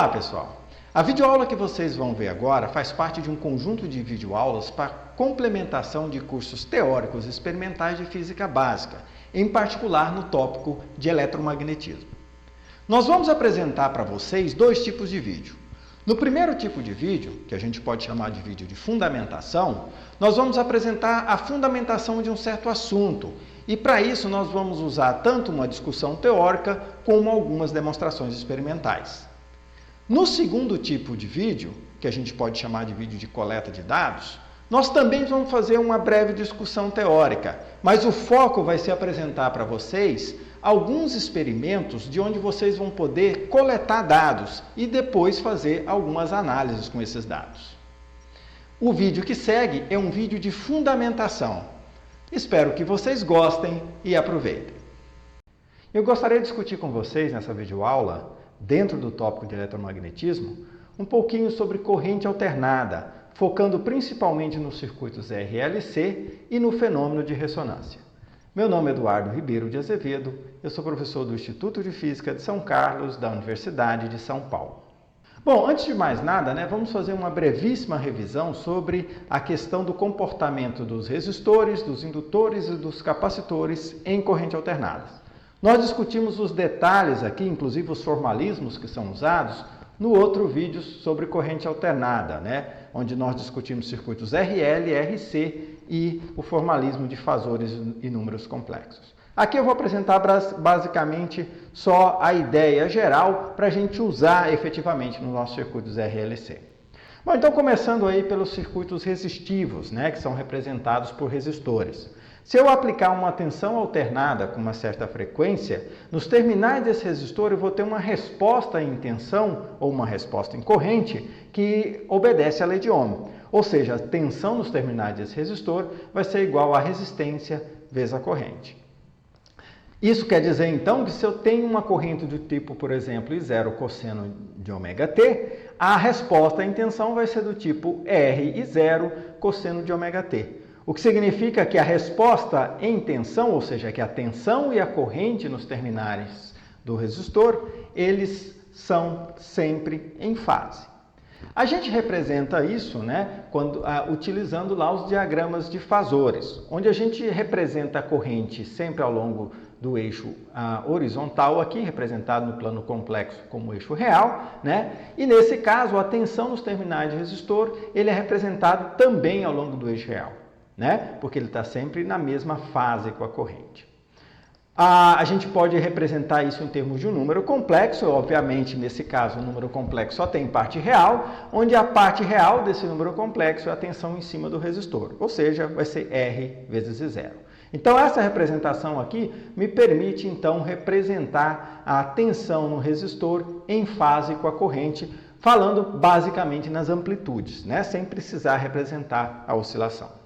Olá pessoal! A videoaula que vocês vão ver agora faz parte de um conjunto de videoaulas para complementação de cursos teóricos e experimentais de física básica, em particular no tópico de eletromagnetismo. Nós vamos apresentar para vocês dois tipos de vídeo. No primeiro tipo de vídeo, que a gente pode chamar de vídeo de fundamentação, nós vamos apresentar a fundamentação de um certo assunto e para isso nós vamos usar tanto uma discussão teórica como algumas demonstrações experimentais. No segundo tipo de vídeo, que a gente pode chamar de vídeo de coleta de dados, nós também vamos fazer uma breve discussão teórica, mas o foco vai ser apresentar para vocês alguns experimentos de onde vocês vão poder coletar dados e depois fazer algumas análises com esses dados. O vídeo que segue é um vídeo de fundamentação. Espero que vocês gostem e aproveitem. Eu gostaria de discutir com vocês nessa videoaula, dentro do tópico de eletromagnetismo, um pouquinho sobre corrente alternada, focando principalmente nos circuitos RLC e no fenômeno de ressonância. Meu nome é Eduardo Ribeiro de Azevedo, eu sou professor do Instituto de Física de São Carlos, da Universidade de São Paulo. Bom, antes de mais nada, vamos fazer uma brevíssima revisão sobre a questão do comportamento dos resistores, dos indutores e dos capacitores em corrente alternada. Nós discutimos os detalhes aqui, inclusive os formalismos que são usados, no outro vídeo sobre corrente alternada, onde nós discutimos circuitos RL, RC e o formalismo de fasores e números complexos. Aqui eu vou apresentar basicamente só a ideia geral para a gente usar efetivamente nos nossos circuitos RLC. Bom, então começando aí pelos circuitos resistivos, que são representados por resistores. Se eu aplicar uma tensão alternada com uma certa frequência, nos terminais desse resistor eu vou ter uma resposta em tensão ou uma resposta em corrente que obedece à lei de Ohm. Ou seja, a tensão nos terminais desse resistor vai ser igual à resistência vezes a corrente. Isso quer dizer então que se eu tenho uma corrente do tipo, por exemplo, I0 cosseno de ômega-t, a resposta em tensão vai ser do tipo R I0 cosseno de ômega-t. O que significa que a resposta em tensão, ou seja, que a tensão e a corrente nos terminais do resistor, eles são sempre em fase. A gente representa isso utilizando lá os diagramas de fasores, onde a gente representa a corrente sempre ao longo do eixo horizontal, aqui representado no plano complexo como eixo real, e nesse caso a tensão nos terminais de resistor ele é representado também ao longo do eixo real. Porque ele está sempre na mesma fase com a corrente. A gente pode representar isso em termos de um número complexo, obviamente nesse caso o número complexo só tem parte real, onde a parte real desse número complexo é a tensão em cima do resistor, ou seja, vai ser R vezes I0. Então essa representação aqui me permite então representar a tensão no resistor em fase com a corrente, falando basicamente nas amplitudes, sem precisar representar a oscilação.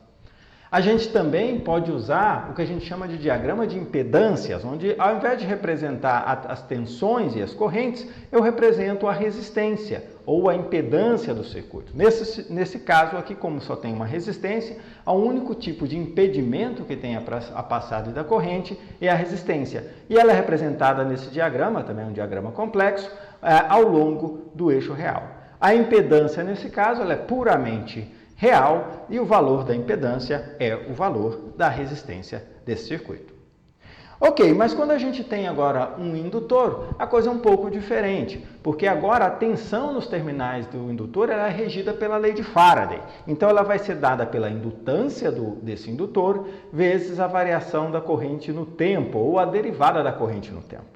A gente também pode usar o que a gente chama de diagrama de impedâncias, onde ao invés de representar as tensões e as correntes, eu represento a resistência ou a impedância do circuito. Nesse caso aqui, como só tem uma resistência, o único tipo de impedimento que tem a passagem da corrente é a resistência. E ela é representada nesse diagrama, também é um diagrama complexo, ao longo do eixo real. A impedância, nesse caso, ela é puramente real e o valor da impedância é o valor da resistência desse circuito. Ok, mas quando a gente tem agora um indutor, a coisa é um pouco diferente, porque agora a tensão nos terminais do indutor ela é regida pela lei de Faraday. Então ela vai ser dada pela indutância desse indutor vezes a variação da corrente no tempo ou a derivada da corrente no tempo.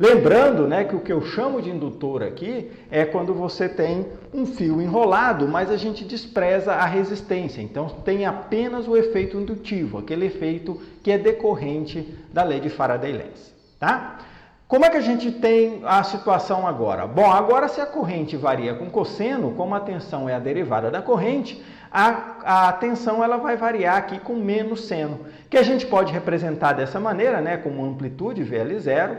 Lembrando que o que eu chamo de indutor aqui é quando você tem um fio enrolado, mas a gente despreza a resistência. Então tem apenas o efeito indutivo, aquele efeito que é decorrente da lei de Faraday-Lenz. Como é que a gente tem a situação agora? Bom, agora se a corrente varia com cosseno, como a tensão é a derivada da corrente, a tensão ela vai variar aqui com menos seno, que a gente pode representar dessa maneira, como amplitude VL0,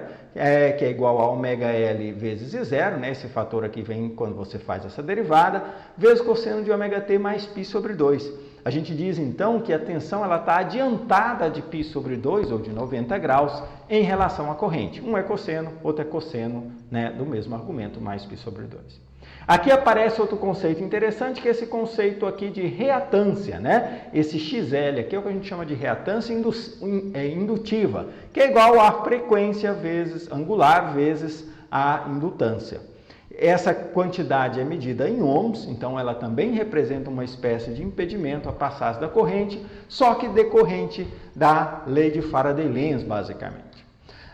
que é igual a ômega L vezes I0, esse fator aqui vem quando você faz essa derivada, vezes cosseno de ômega t mais π sobre 2. A gente diz então que a tensão está adiantada de π sobre 2 ou de 90 graus em relação à corrente. Um é cosseno, outro é cosseno, né, do mesmo argumento, mais π sobre 2. Aqui aparece outro conceito interessante, que é esse conceito aqui de reatância, né? Esse XL aqui é o que a gente chama de reatância indutiva, que é igual à frequência vezes angular vezes a indutância. Essa quantidade é medida em ohms, então ela também representa uma espécie de impedimento à passagem da corrente, só que decorrente da lei de Faraday-Lenz, basicamente.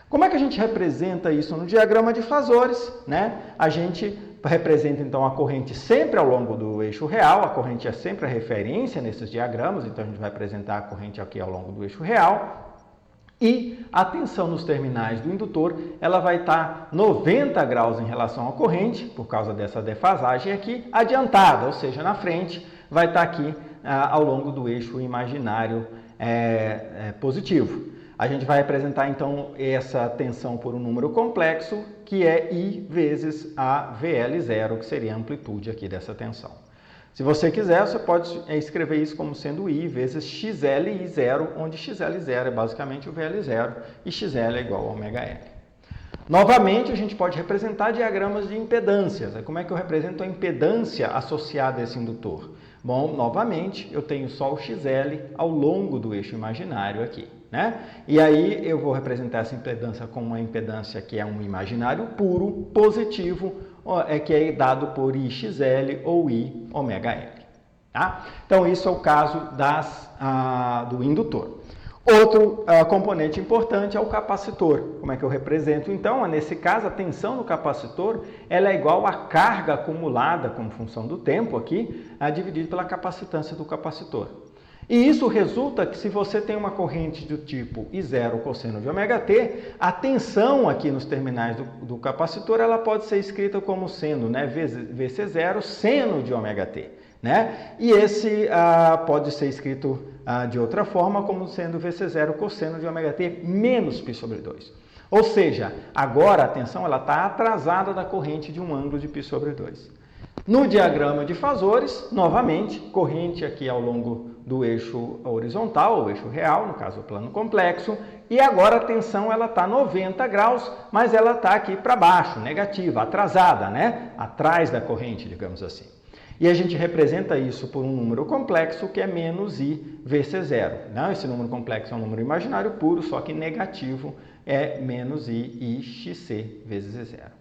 Como é que a gente representa isso no diagrama de fasores, né? A gente representa então a corrente sempre ao longo do eixo real, a corrente é sempre a referência nesses diagramas, então a gente vai apresentar a corrente aqui ao longo do eixo real. E a tensão nos terminais do indutor, ela vai estar 90 graus em relação à corrente, por causa dessa defasagem aqui, adiantada, ou seja, na frente, vai estar aqui ao longo do eixo imaginário positivo. A gente vai representar então essa tensão por um número complexo, que é I vezes a VL0, que seria a amplitude aqui dessa tensão. Se você quiser, você pode escrever isso como sendo I vezes XLI0, onde XL0 é basicamente o VL0 e XL é igual a ωL. Novamente, a gente pode representar diagramas de impedâncias. Como é que eu represento a impedância associada a esse indutor? Bom, novamente, eu tenho só o XL ao longo do eixo imaginário aqui, né? E aí eu vou representar essa impedância como uma impedância que é um imaginário puro, positivo, que é dado por IXL ou IωL. Tá? Então, isso é o caso do indutor. Outro componente importante é o capacitor. Como é que eu represento? Então, nesse caso, a tensão do capacitor ela é igual à carga acumulada como função do tempo aqui, dividido pela capacitância do capacitor. E isso resulta que se você tem uma corrente do tipo I0 cosseno de ωt, a tensão aqui nos terminais do capacitor ela pode ser escrita como sendo, né, Vc0 seno de ωt. Né? E esse pode ser escrito de outra forma como sendo Vc0 cosseno de ωt menos π sobre 2. Ou seja, agora a tensão está atrasada da corrente de um ângulo de π sobre 2. No diagrama de fasores, novamente, corrente aqui ao longo do eixo horizontal, ou eixo real, no caso o plano complexo, e agora a tensão está 90 graus, mas ela está aqui para baixo, negativa, atrasada, né? Atrás da corrente, digamos assim. E a gente representa isso por um número complexo que é menos I Vc0. Não, esse número complexo é um número imaginário puro, só que negativo é menos I XC vezes zero.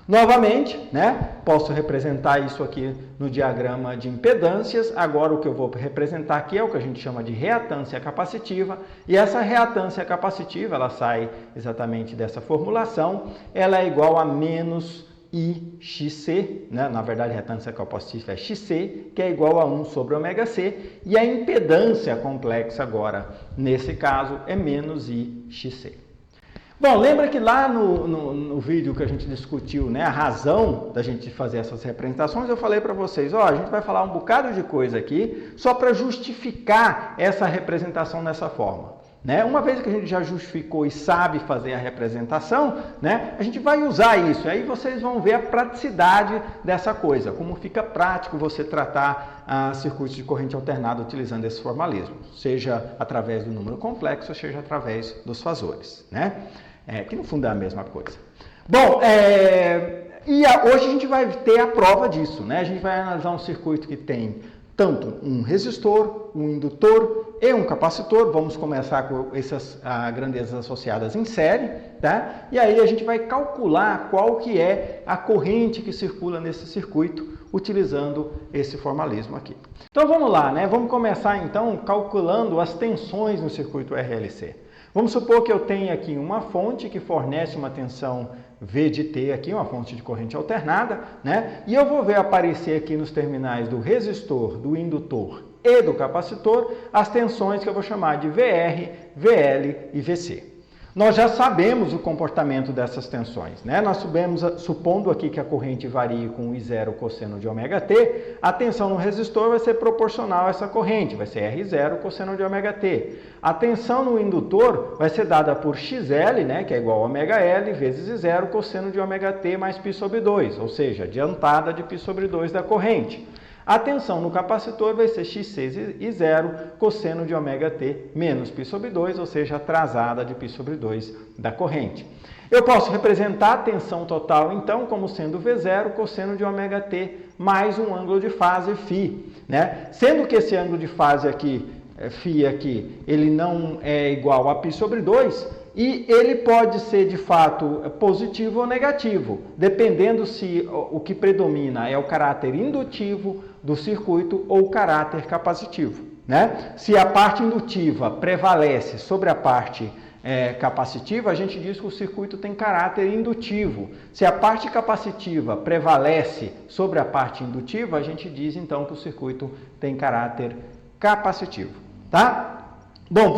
Novamente, né, posso representar isso aqui no diagrama de impedâncias. Agora o que eu vou representar aqui é o que a gente chama de reatância capacitiva. E essa reatância capacitiva, ela sai exatamente dessa formulação. Ela é igual a menos IXC, né? Na verdade, a reatância capacitiva é XC, que é igual a 1 sobre ωc. E a impedância complexa agora, nesse caso, é menos IXC. Bom, lembra que lá no vídeo que a gente discutiu, né, a razão da gente fazer essas representações, eu falei para vocês, a gente vai falar um bocado de coisa aqui só para justificar essa representação dessa forma. Né? Uma vez que a gente já justificou e sabe fazer a representação, né, a gente vai usar isso. Aí vocês vão ver a praticidade dessa coisa, como fica prático você tratar circuitos de corrente alternada utilizando esse formalismo, seja através do número complexo, seja através dos fasores, né? Que no fundo é a mesma coisa. Bom, hoje a gente vai ter a prova disso, né? A gente vai analisar um circuito que tem tanto um resistor, um indutor e um capacitor. Vamos começar com essas grandezas associadas em série, tá? E aí a gente vai calcular qual que é a corrente que circula nesse circuito utilizando esse formalismo aqui. Então vamos lá, né? Vamos começar então calculando as tensões no circuito RLC. Vamos supor que eu tenha aqui uma fonte que fornece uma tensão V de T aqui, uma fonte de corrente alternada, né? E eu vou ver aparecer aqui nos terminais do resistor, do indutor e do capacitor as tensões que eu vou chamar de VR, VL e VC. Nós já sabemos o comportamento dessas tensões, né? Nós supondo aqui que a corrente varie com I0 cosseno de ωt, a tensão no resistor vai ser proporcional a essa corrente, vai ser R0 cosseno de ωt. A tensão no indutor vai ser dada por XL, né, que é igual a ωL, vezes I0 cosseno de ωt mais π sobre 2, ou seja, adiantada de π sobre 2 da corrente. A tensão no capacitor vai ser x6 e 0 cosseno de ômega t menos π sobre 2, ou seja, atrasada de π sobre 2 da corrente. Eu posso representar a tensão total, então, como sendo V0 cosseno de ômega t mais um ângulo de fase φ, né? Sendo que esse ângulo de fase aqui, φ aqui, ele não é igual a π sobre 2, e ele pode ser, de fato, positivo ou negativo, dependendo se o que predomina é o caráter indutivo do circuito ou o caráter capacitivo, né? Se a parte indutiva prevalece sobre a parte capacitiva, a gente diz que o circuito tem caráter indutivo. Se a parte capacitiva prevalece sobre a parte indutiva, a gente diz então que o circuito tem caráter capacitivo, tá? Bom,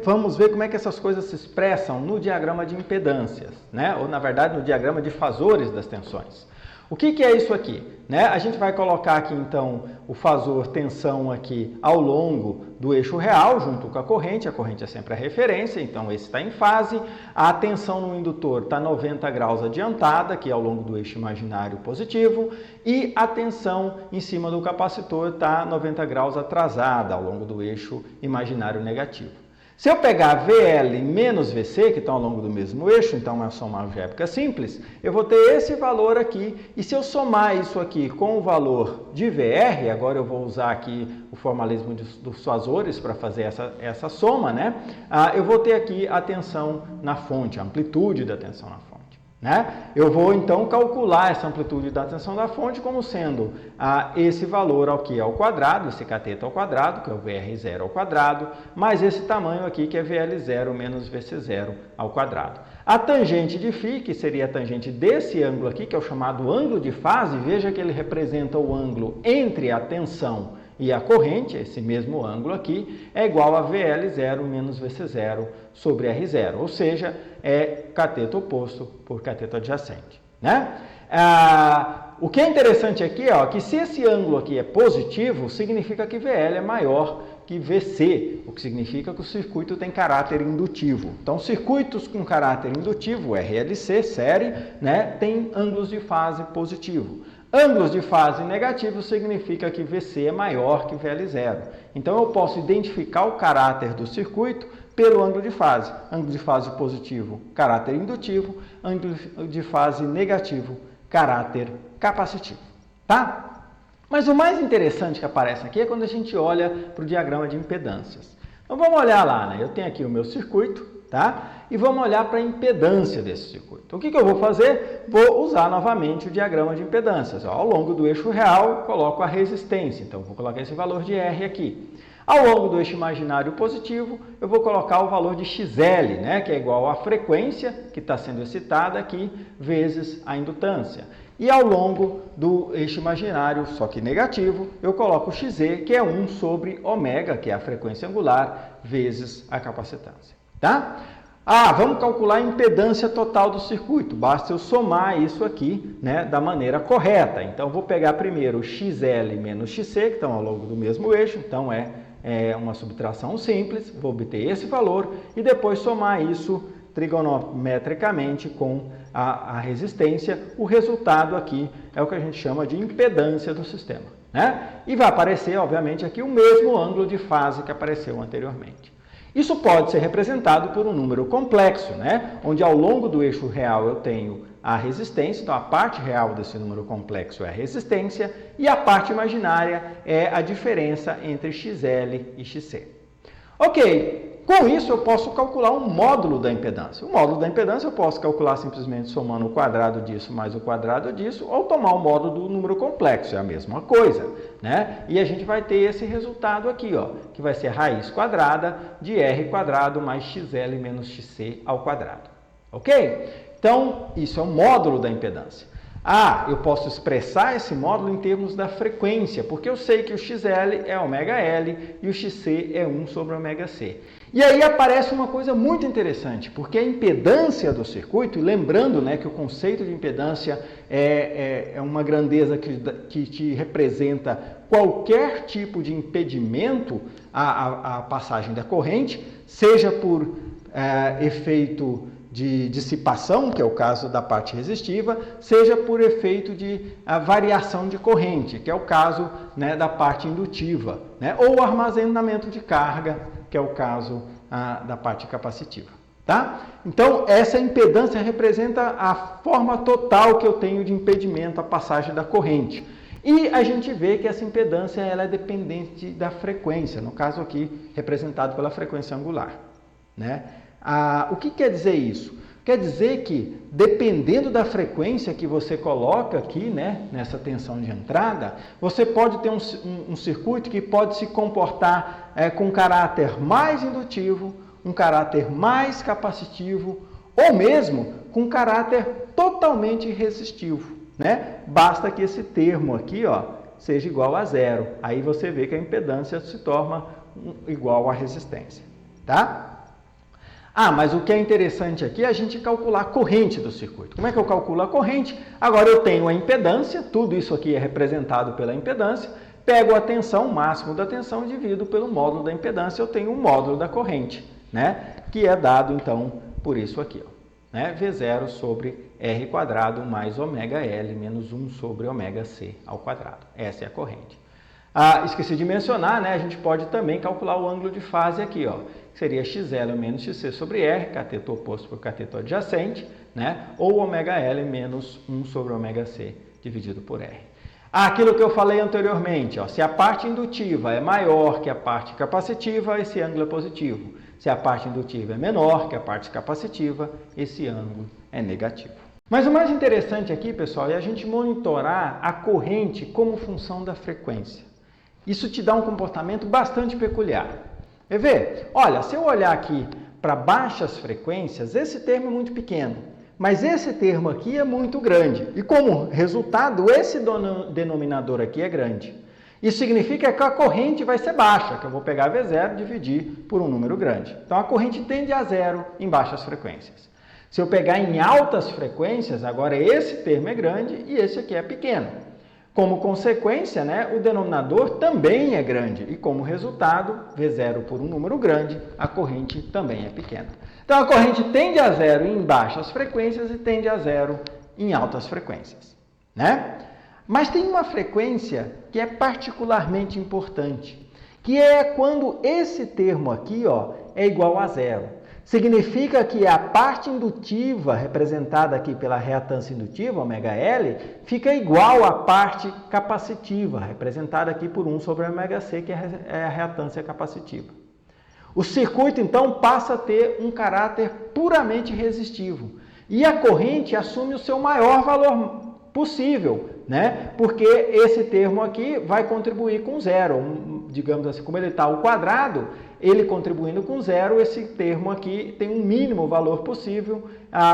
vamos ver como é que essas coisas se expressam no diagrama de impedâncias, né? Ou, na verdade, no diagrama de fasores das tensões. O que é isso aqui? Né? A gente vai colocar aqui, então, o fasor tensão aqui ao longo do eixo real, junto com a corrente é sempre a referência, então esse está em fase. A tensão no indutor está 90 graus adiantada, aqui ao longo do eixo imaginário positivo, e a tensão em cima do capacitor está 90 graus atrasada, ao longo do eixo imaginário negativo. Se eu pegar VL menos VC, que estão ao longo do mesmo eixo, então é uma soma algébrica simples, eu vou ter esse valor aqui, e se eu somar isso aqui com o valor de VR, agora eu vou usar aqui o formalismo dos fasores para fazer essa soma, né? Eu vou ter aqui a tensão na fonte, a amplitude da tensão na fonte. Né? Eu vou então calcular essa amplitude da tensão da fonte como sendo esse valor aqui ao quadrado, esse cateto ao quadrado, que é o VR0 ao quadrado, mais esse tamanho aqui que é VL0 menos VC0 ao quadrado. A tangente de φ, que seria a tangente desse ângulo aqui, que é o chamado ângulo de fase, veja que ele representa o ângulo entre a tensão e a corrente, esse mesmo ângulo aqui, é igual a VL0 menos VC0 sobre R0, ou seja, é cateto oposto por cateto adjacente, né? O que é interessante aqui é que se esse ângulo aqui é positivo, significa que VL é maior que VC, o que significa que o circuito tem caráter indutivo. Então, circuitos com caráter indutivo, RLC, série, né, tem ângulos de fase positivo. Ângulos de fase negativo significa que VC é maior que VL0. Então, eu posso identificar o caráter do circuito pelo ângulo de fase. Ângulo de fase positivo, caráter indutivo. Ângulo de fase negativo, caráter capacitivo. Tá? Mas o mais interessante que aparece aqui é quando a gente olha para o diagrama de impedâncias. Então, vamos olhar lá, né? Eu tenho aqui o meu circuito, tá? E vamos olhar para a impedância desse circuito. O que eu vou fazer? Vou usar novamente o diagrama de impedâncias. Ao longo do eixo real, coloco a resistência. Então, vou colocar esse valor de R aqui. Ao longo do eixo imaginário positivo, eu vou colocar o valor de XL, né, que é igual à frequência que está sendo excitada aqui, vezes a indutância. E ao longo do eixo imaginário, só que negativo, eu coloco XZ, que é 1 sobre ômega, que é a frequência angular, vezes a capacitância. Tá? Vamos calcular a impedância total do circuito. Basta eu somar isso aqui, né, da maneira correta. Então, vou pegar primeiro XL menos XC, que estão ao longo do mesmo eixo. Então, é uma subtração simples. Vou obter esse valor e depois somar isso trigonometricamente com a resistência. O resultado aqui é o que a gente chama de impedância do sistema, né? E vai aparecer, obviamente, aqui o mesmo ângulo de fase que apareceu anteriormente. Isso pode ser representado por um número complexo, né? Onde ao longo do eixo real eu tenho a resistência, então a parte real desse número complexo é a resistência e a parte imaginária é a diferença entre XL e XC. Ok, com isso eu posso calcular um módulo da impedância. O módulo da impedância eu posso calcular simplesmente somando o quadrado disso mais o quadrado disso ou tomar o módulo do número complexo, é a mesma coisa, né? E a gente vai ter esse resultado aqui, ó, que vai ser raiz quadrada de R quadrado mais XL menos XC ao quadrado. Ok? Então, isso é o módulo da impedância. Eu posso expressar esse módulo em termos da frequência, porque eu sei que o XL é ômega L e o XC é 1 sobre ômega C. E aí aparece uma coisa muito interessante, porque a impedância do circuito, e lembrando, né, que o conceito de impedância é uma grandeza que te representa qualquer tipo de impedimento à passagem da corrente, seja por efeito de dissipação, que é o caso da parte resistiva, seja por efeito de variação de corrente, que é o caso, né, da parte indutiva, né, ou armazenamento de carga, que é o caso da parte capacitiva. Tá? Então, essa impedância representa a forma total que eu tenho de impedimento à passagem da corrente. E a gente vê que essa impedância ela é dependente da frequência, no caso aqui representado pela frequência angular. Né? O que quer dizer isso? Quer dizer que, dependendo da frequência que você coloca aqui, né, nessa tensão de entrada, você pode ter um circuito que pode se comportar com caráter mais indutivo, um caráter mais capacitivo, ou mesmo com caráter totalmente resistivo. Né? Basta que esse termo aqui, ó, seja igual a zero. Aí você vê que a impedância se torna igual à resistência. Tá? Mas o que é interessante aqui é a gente calcular a corrente do circuito. Como é que eu calculo a corrente? Agora eu tenho a impedância, tudo isso aqui é representado pela impedância, pego a tensão, o máximo da tensão, divido pelo módulo da impedância, eu tenho um módulo da corrente, né? Que é dado, então, por isso aqui, ó, né? V0 sobre R quadrado mais ômega L menos 1 sobre ômega C ao quadrado. Essa é a corrente. Esqueci de mencionar, né? A gente pode também calcular o ângulo de fase aqui, ó. Seria XL menos XC sobre R, cateto oposto por cateto adjacente, né? Ou ômega L menos 1 sobre ômega C dividido por R. Aquilo que eu falei anteriormente, ó, se a parte indutiva é maior que a parte capacitiva, esse ângulo é positivo. Se a parte indutiva é menor que a parte capacitiva, esse ângulo é negativo. Mas o mais interessante aqui, pessoal, é a gente monitorar a corrente como função da frequência. Isso te dá um comportamento bastante peculiar. Quer ver? Olha, se eu olhar aqui para baixas frequências, esse termo é muito pequeno, mas esse termo aqui é muito grande. E como resultado, esse denominador aqui é grande. Isso significa que a corrente vai ser baixa, que eu vou pegar V0 e dividir por um número grande. Então, a corrente tende a zero em baixas frequências. Se eu pegar em altas frequências, agora esse termo é grande e esse aqui é pequeno. Como consequência, né, o denominador também é grande e, como resultado, V0 por um número grande, a corrente também é pequena. Então, a corrente tende a zero em baixas frequências e tende a zero em altas frequências. Né? Mas tem uma frequência que é particularmente importante, que é quando esse termo aqui, ó, é igual a zero. Significa que a parte indutiva, representada aqui pela reatância indutiva, ômega L, fica igual à parte capacitiva, representada aqui por 1 sobre ômega C, que é a reatância capacitiva. O circuito, então, passa a ter um caráter puramente resistivo. E a corrente assume o seu maior valor possível, né? Porque esse termo aqui vai contribuir com zero. Digamos assim, como ele está ao quadrado, ele contribuindo com zero, esse termo aqui tem um mínimo valor possível,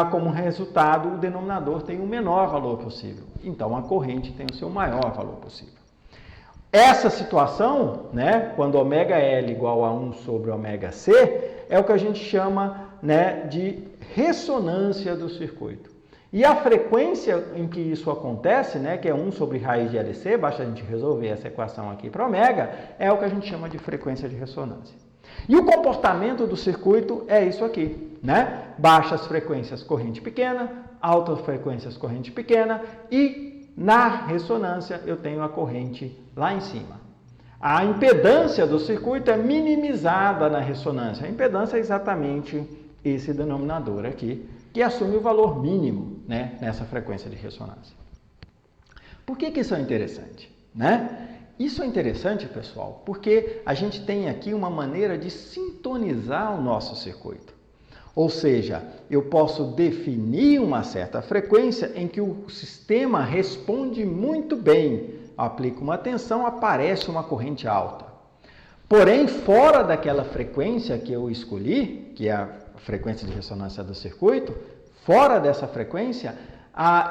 como resultado, o denominador tem um menor valor possível. Então, a corrente tem o seu maior valor possível. Essa situação, né, quando ômega L igual a 1 sobre ômega C, é o que a gente chama, né, de ressonância do circuito. E a frequência em que isso acontece, né, que é 1 sobre raiz de LC, basta a gente resolver essa equação aqui para ômega, é o que a gente chama de frequência de ressonância. E o comportamento do circuito é isso aqui, né? Baixas frequências, corrente pequena, altas frequências, corrente pequena, e na ressonância eu tenho a corrente lá em cima. A impedância do circuito é minimizada na ressonância. A impedância é exatamente esse denominador aqui, que assume o valor mínimo, né, nessa frequência de ressonância. Por que isso é interessante? Né? Isso é interessante, pessoal, porque a gente tem aqui uma maneira de sintonizar o nosso circuito. Ou seja, eu posso definir uma certa frequência em que o sistema responde muito bem. Aplico uma tensão, aparece uma corrente alta. Porém, fora daquela frequência que eu escolhi, que é a frequência de ressonância do circuito, fora dessa frequência,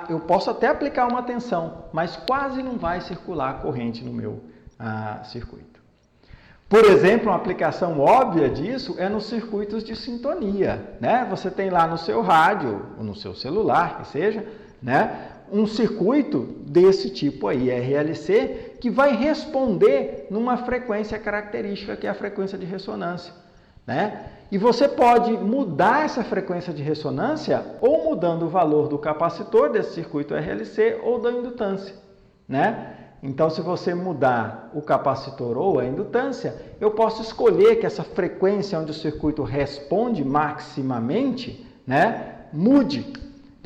eu posso até aplicar uma tensão, mas quase não vai circular a corrente no meu circuito. Por exemplo, uma aplicação óbvia disso é nos circuitos de sintonia, né? Você tem lá no seu rádio, ou no seu celular, que seja, né, um circuito desse tipo aí, RLC, que vai responder numa frequência característica, que é a frequência de ressonância, né? E você pode mudar essa frequência de ressonância ou mudando o valor do capacitor desse circuito RLC ou da indutância, né? Então, se você mudar o capacitor ou a indutância, eu posso escolher que essa frequência onde o circuito responde maximamente, né, mude.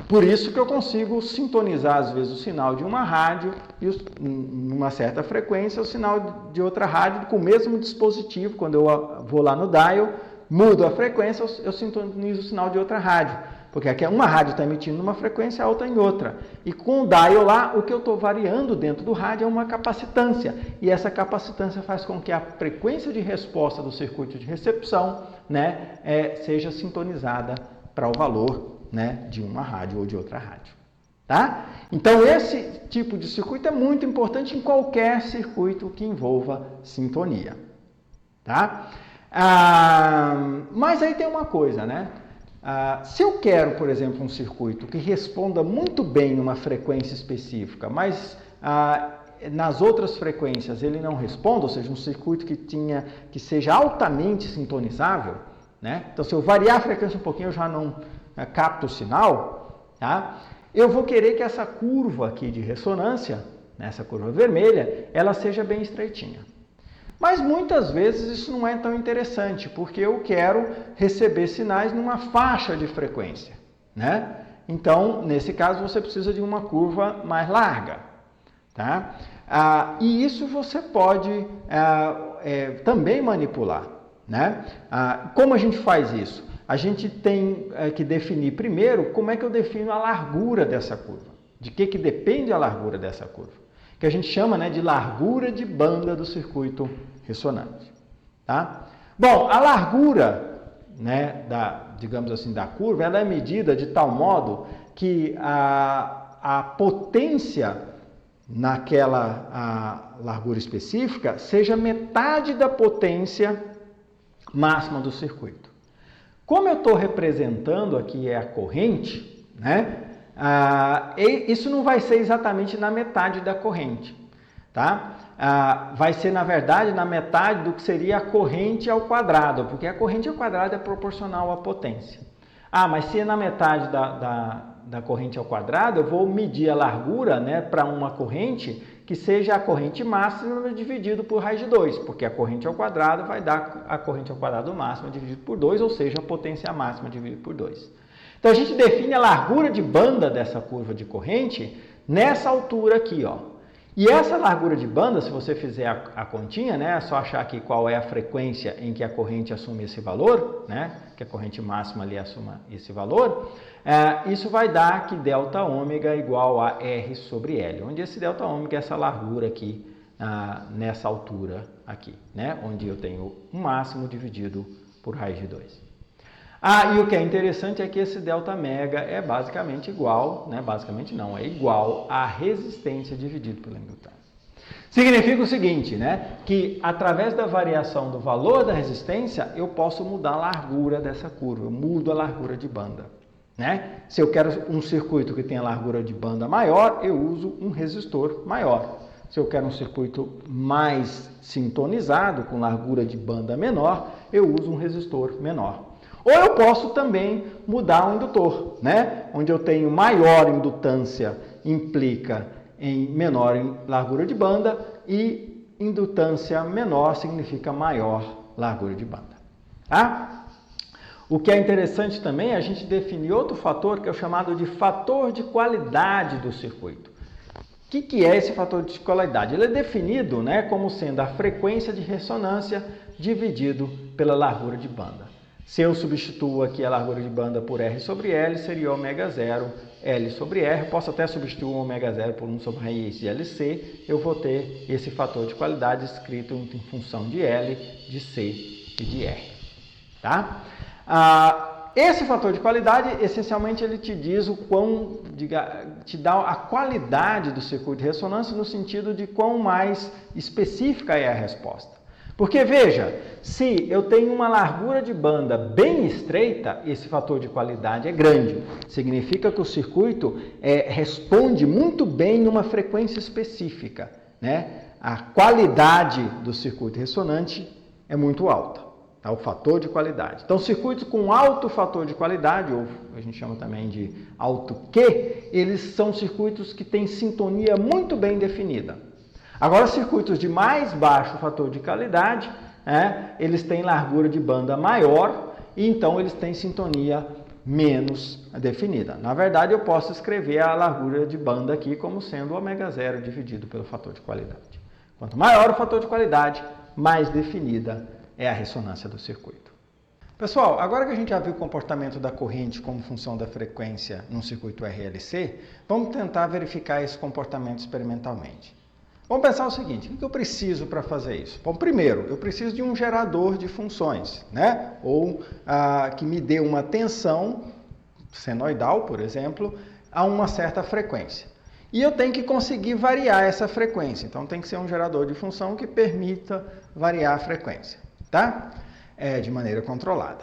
Por isso que eu consigo sintonizar, às vezes, o sinal de uma rádio e, numa certa frequência, o sinal de outra rádio com o mesmo dispositivo. Quando eu vou lá no dial, mudo a frequência, eu sintonizo o sinal de outra rádio. Porque aqui uma rádio está emitindo numa frequência, a outra em outra. E com o dial lá, o que eu estou variando dentro do rádio é uma capacitância. E essa capacitância faz com que a frequência de resposta do circuito de recepção, né, seja sintonizada para o valor, né, de uma rádio ou de outra rádio. Tá? Então, esse tipo de circuito é muito importante em qualquer circuito que envolva sintonia. Tá? Mas aí tem uma coisa, né? Se eu quero, por exemplo, um circuito que responda muito bem numa frequência específica, mas nas outras frequências ele não responde, ou seja, um circuito que seja altamente sintonizável, né? Então, se eu variar a frequência um pouquinho, eu já não capto o sinal, tá? Eu vou querer que essa curva aqui de ressonância, né, essa curva vermelha, ela seja bem estreitinha. Mas muitas vezes isso não é tão interessante, porque eu quero receber sinais numa faixa de frequência, né? Então, nesse caso, você precisa de uma curva mais larga, tá? E isso você pode também manipular, né? Como a gente faz isso? A gente tem que definir primeiro como é que eu defino a largura dessa curva. De que depende a largura dessa curva? Que a gente chama, né, de largura de banda do circuito ressonante. Tá? Bom, a largura, né, digamos assim, da curva, ela é medida de tal modo que a potência naquela largura específica seja metade da potência máxima do circuito. Como eu estou representando aqui a corrente, né, isso não vai ser exatamente na metade da corrente, tá? Vai ser, na verdade, na metade do que seria a corrente ao quadrado, porque a corrente ao quadrado é proporcional à potência. Mas se é na metade da corrente ao quadrado, eu vou medir a largura, né, para uma corrente que seja a corrente máxima dividido por raiz de 2, porque a corrente ao quadrado vai dar a corrente ao quadrado máxima dividido por 2, ou seja, a potência máxima dividido por 2. Então, a gente define a largura de banda dessa curva de corrente nessa altura aqui, ó. E essa largura de banda, se você fizer a continha, né, é só achar aqui qual é a frequência em que a corrente assume esse valor, né, que a corrente máxima ali assuma esse valor, isso vai dar que delta ômega igual a R sobre L, onde esse delta ômega é essa largura aqui, nessa altura aqui, né, onde eu tenho o máximo dividido por raiz de 2. E o que é interessante é que esse delta mega é basicamente igual, né? Basicamente não, é igual à resistência dividido pela indutância. Significa o seguinte, né? Que através da variação do valor da resistência, eu posso mudar a largura dessa curva, eu mudo a largura de banda, né? Se eu quero um circuito que tenha largura de banda maior, eu uso um resistor maior. Se eu quero um circuito mais sintonizado, com largura de banda menor, eu uso um resistor menor. Ou eu posso também mudar o indutor, né? Onde eu tenho maior indutância implica em menor largura de banda e indutância menor significa maior largura de banda. Tá? O que é interessante também é a gente definir outro fator que é o chamado de fator de qualidade do circuito. O que é esse fator de qualidade? Ele é definido, né, como sendo a frequência de ressonância dividido pela largura de banda. Se eu substituo aqui a largura de banda por R sobre L, seria ômega 0, L sobre R. Eu posso até substituir o ômega 0 por 1 sobre raiz de LC. Eu vou ter esse fator de qualidade escrito em função de L, de C e de R. Tá? Esse fator de qualidade, essencialmente, ele te diz te dá a qualidade do circuito de ressonância no sentido de quão mais específica é a resposta. Porque, veja, se eu tenho uma largura de banda bem estreita, esse fator de qualidade é grande. Significa que o circuito responde muito bem numa frequência específica, né? A qualidade do circuito ressonante é muito alta. tá? O fator de qualidade. Então, circuitos com alto fator de qualidade, ou a gente chama também de alto Q, eles são circuitos que têm sintonia muito bem definida. Agora, circuitos de mais baixo fator de qualidade, eles têm largura de banda maior e então eles têm sintonia menos definida. Na verdade, eu posso escrever a largura de banda aqui como sendo ω0 dividido pelo fator de qualidade. Quanto maior o fator de qualidade, mais definida é a ressonância do circuito. Pessoal, agora que a gente já viu o comportamento da corrente como função da frequência num circuito RLC, vamos tentar verificar esse comportamento experimentalmente. Vamos pensar o seguinte, o que eu preciso para fazer isso? Bom, primeiro, eu preciso de um gerador de funções, né? Ou que me dê uma tensão senoidal, por exemplo, a uma certa frequência. E eu tenho que conseguir variar essa frequência, então tem que ser um gerador de função que permita variar a frequência, tá? De maneira controlada.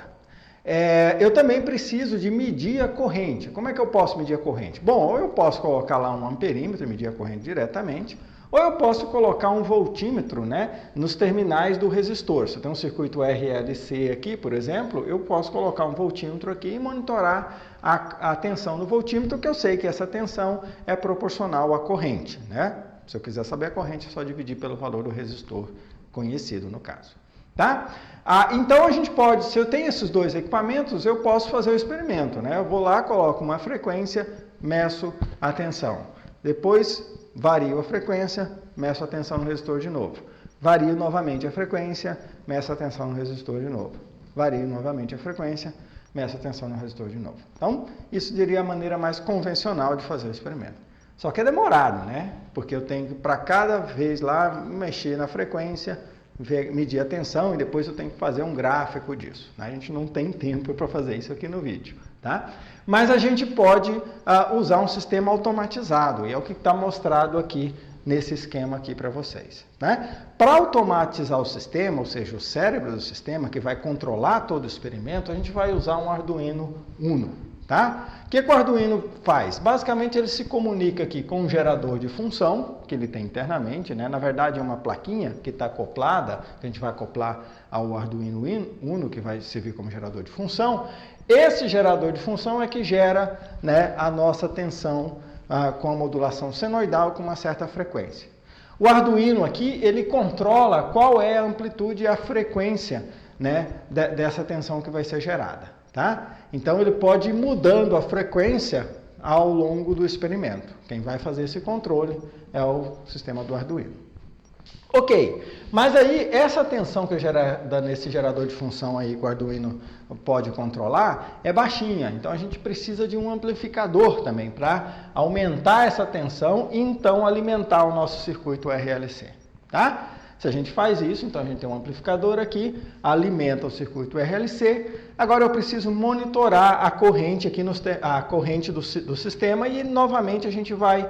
Eu também preciso de medir a corrente. Como é que eu posso medir a corrente? Bom, ou eu posso colocar lá um amperímetro e medir a corrente diretamente, ou eu posso colocar um voltímetro, né, nos terminais do resistor. Se eu tenho um circuito RLC aqui, por exemplo, eu posso colocar um voltímetro aqui e monitorar a tensão do voltímetro, que eu sei que essa tensão é proporcional à corrente, né? Se eu quiser saber a corrente, é só dividir pelo valor do resistor conhecido, no caso. Tá? Então a gente pode, se eu tenho esses dois equipamentos, eu posso fazer o experimento, né? Eu vou lá, coloco uma frequência, meço a tensão. Depois vario a frequência, meço a tensão no resistor de novo. Vario novamente a frequência, meço a tensão no resistor de novo. Vario novamente a frequência, meço a tensão no resistor de novo. Então, isso seria a maneira mais convencional de fazer o experimento. Só que é demorado, né? Porque eu tenho que, para cada vez lá, mexer na frequência, medir a tensão e depois eu tenho que fazer um gráfico disso. A gente não tem tempo para fazer isso aqui no vídeo, tá? Mas a gente pode usar um sistema automatizado, e é o que está mostrado aqui nesse esquema aqui para vocês, né? Para automatizar o sistema, ou seja, o cérebro do sistema, que vai controlar todo o experimento, a gente vai usar um Arduino Uno, tá? O que o Arduino faz? Basicamente ele se comunica aqui com um gerador de função, que ele tem internamente, né? Na verdade é uma plaquinha que está acoplada, que a gente vai acoplar ao Arduino Uno, que vai servir como gerador de função. Esse gerador de função é que gera, né, a nossa tensão com a modulação senoidal com uma certa frequência. O Arduino aqui, ele controla qual é a amplitude e a frequência, né, dessa tensão que vai ser gerada. Tá? Então ele pode ir mudando a frequência ao longo do experimento. Quem vai fazer esse controle é o sistema do Arduino. Ok, mas aí essa tensão que é gerada nesse gerador de função aí que o Arduino pode controlar é baixinha. Então a gente precisa de um amplificador também para aumentar essa tensão e então alimentar o nosso circuito RLC. Tá? Se a gente faz isso, então a gente tem um amplificador aqui, alimenta o circuito RLC. Agora eu preciso monitorar a corrente aqui, a corrente do sistema e novamente a gente vai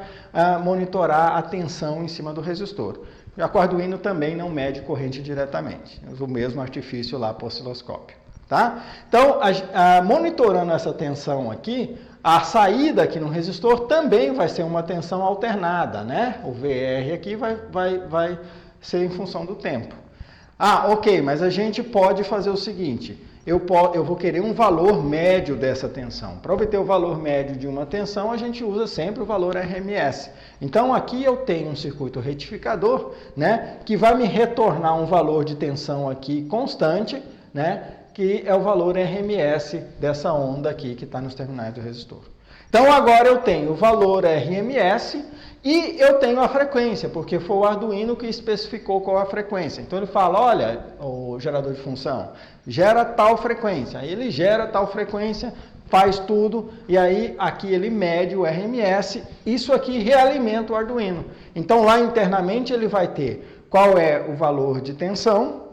monitorar a tensão em cima do resistor. Já que o Arduino também não mede corrente diretamente, usa o mesmo artifício lá para o osciloscópio. Tá? Então, monitorando essa tensão aqui, a saída aqui no resistor também vai ser uma tensão alternada, né? O VR aqui vai ser em função do tempo. Ok, mas a gente pode fazer o seguinte, eu vou querer um valor médio dessa tensão. Para obter o valor médio de uma tensão, a gente usa sempre o valor RMS. Então aqui eu tenho um circuito retificador, né, que vai me retornar um valor de tensão aqui constante, né, que é o valor RMS dessa onda aqui que está nos terminais do resistor. Então agora eu tenho o valor RMS e eu tenho a frequência, porque foi o Arduino que especificou qual é a frequência. Então ele fala, olha, o gerador de função, gera tal frequência. Aí ele gera tal frequência, faz tudo, e aí aqui ele mede o RMS, isso aqui realimenta o Arduino. Então lá internamente ele vai ter qual é o valor de tensão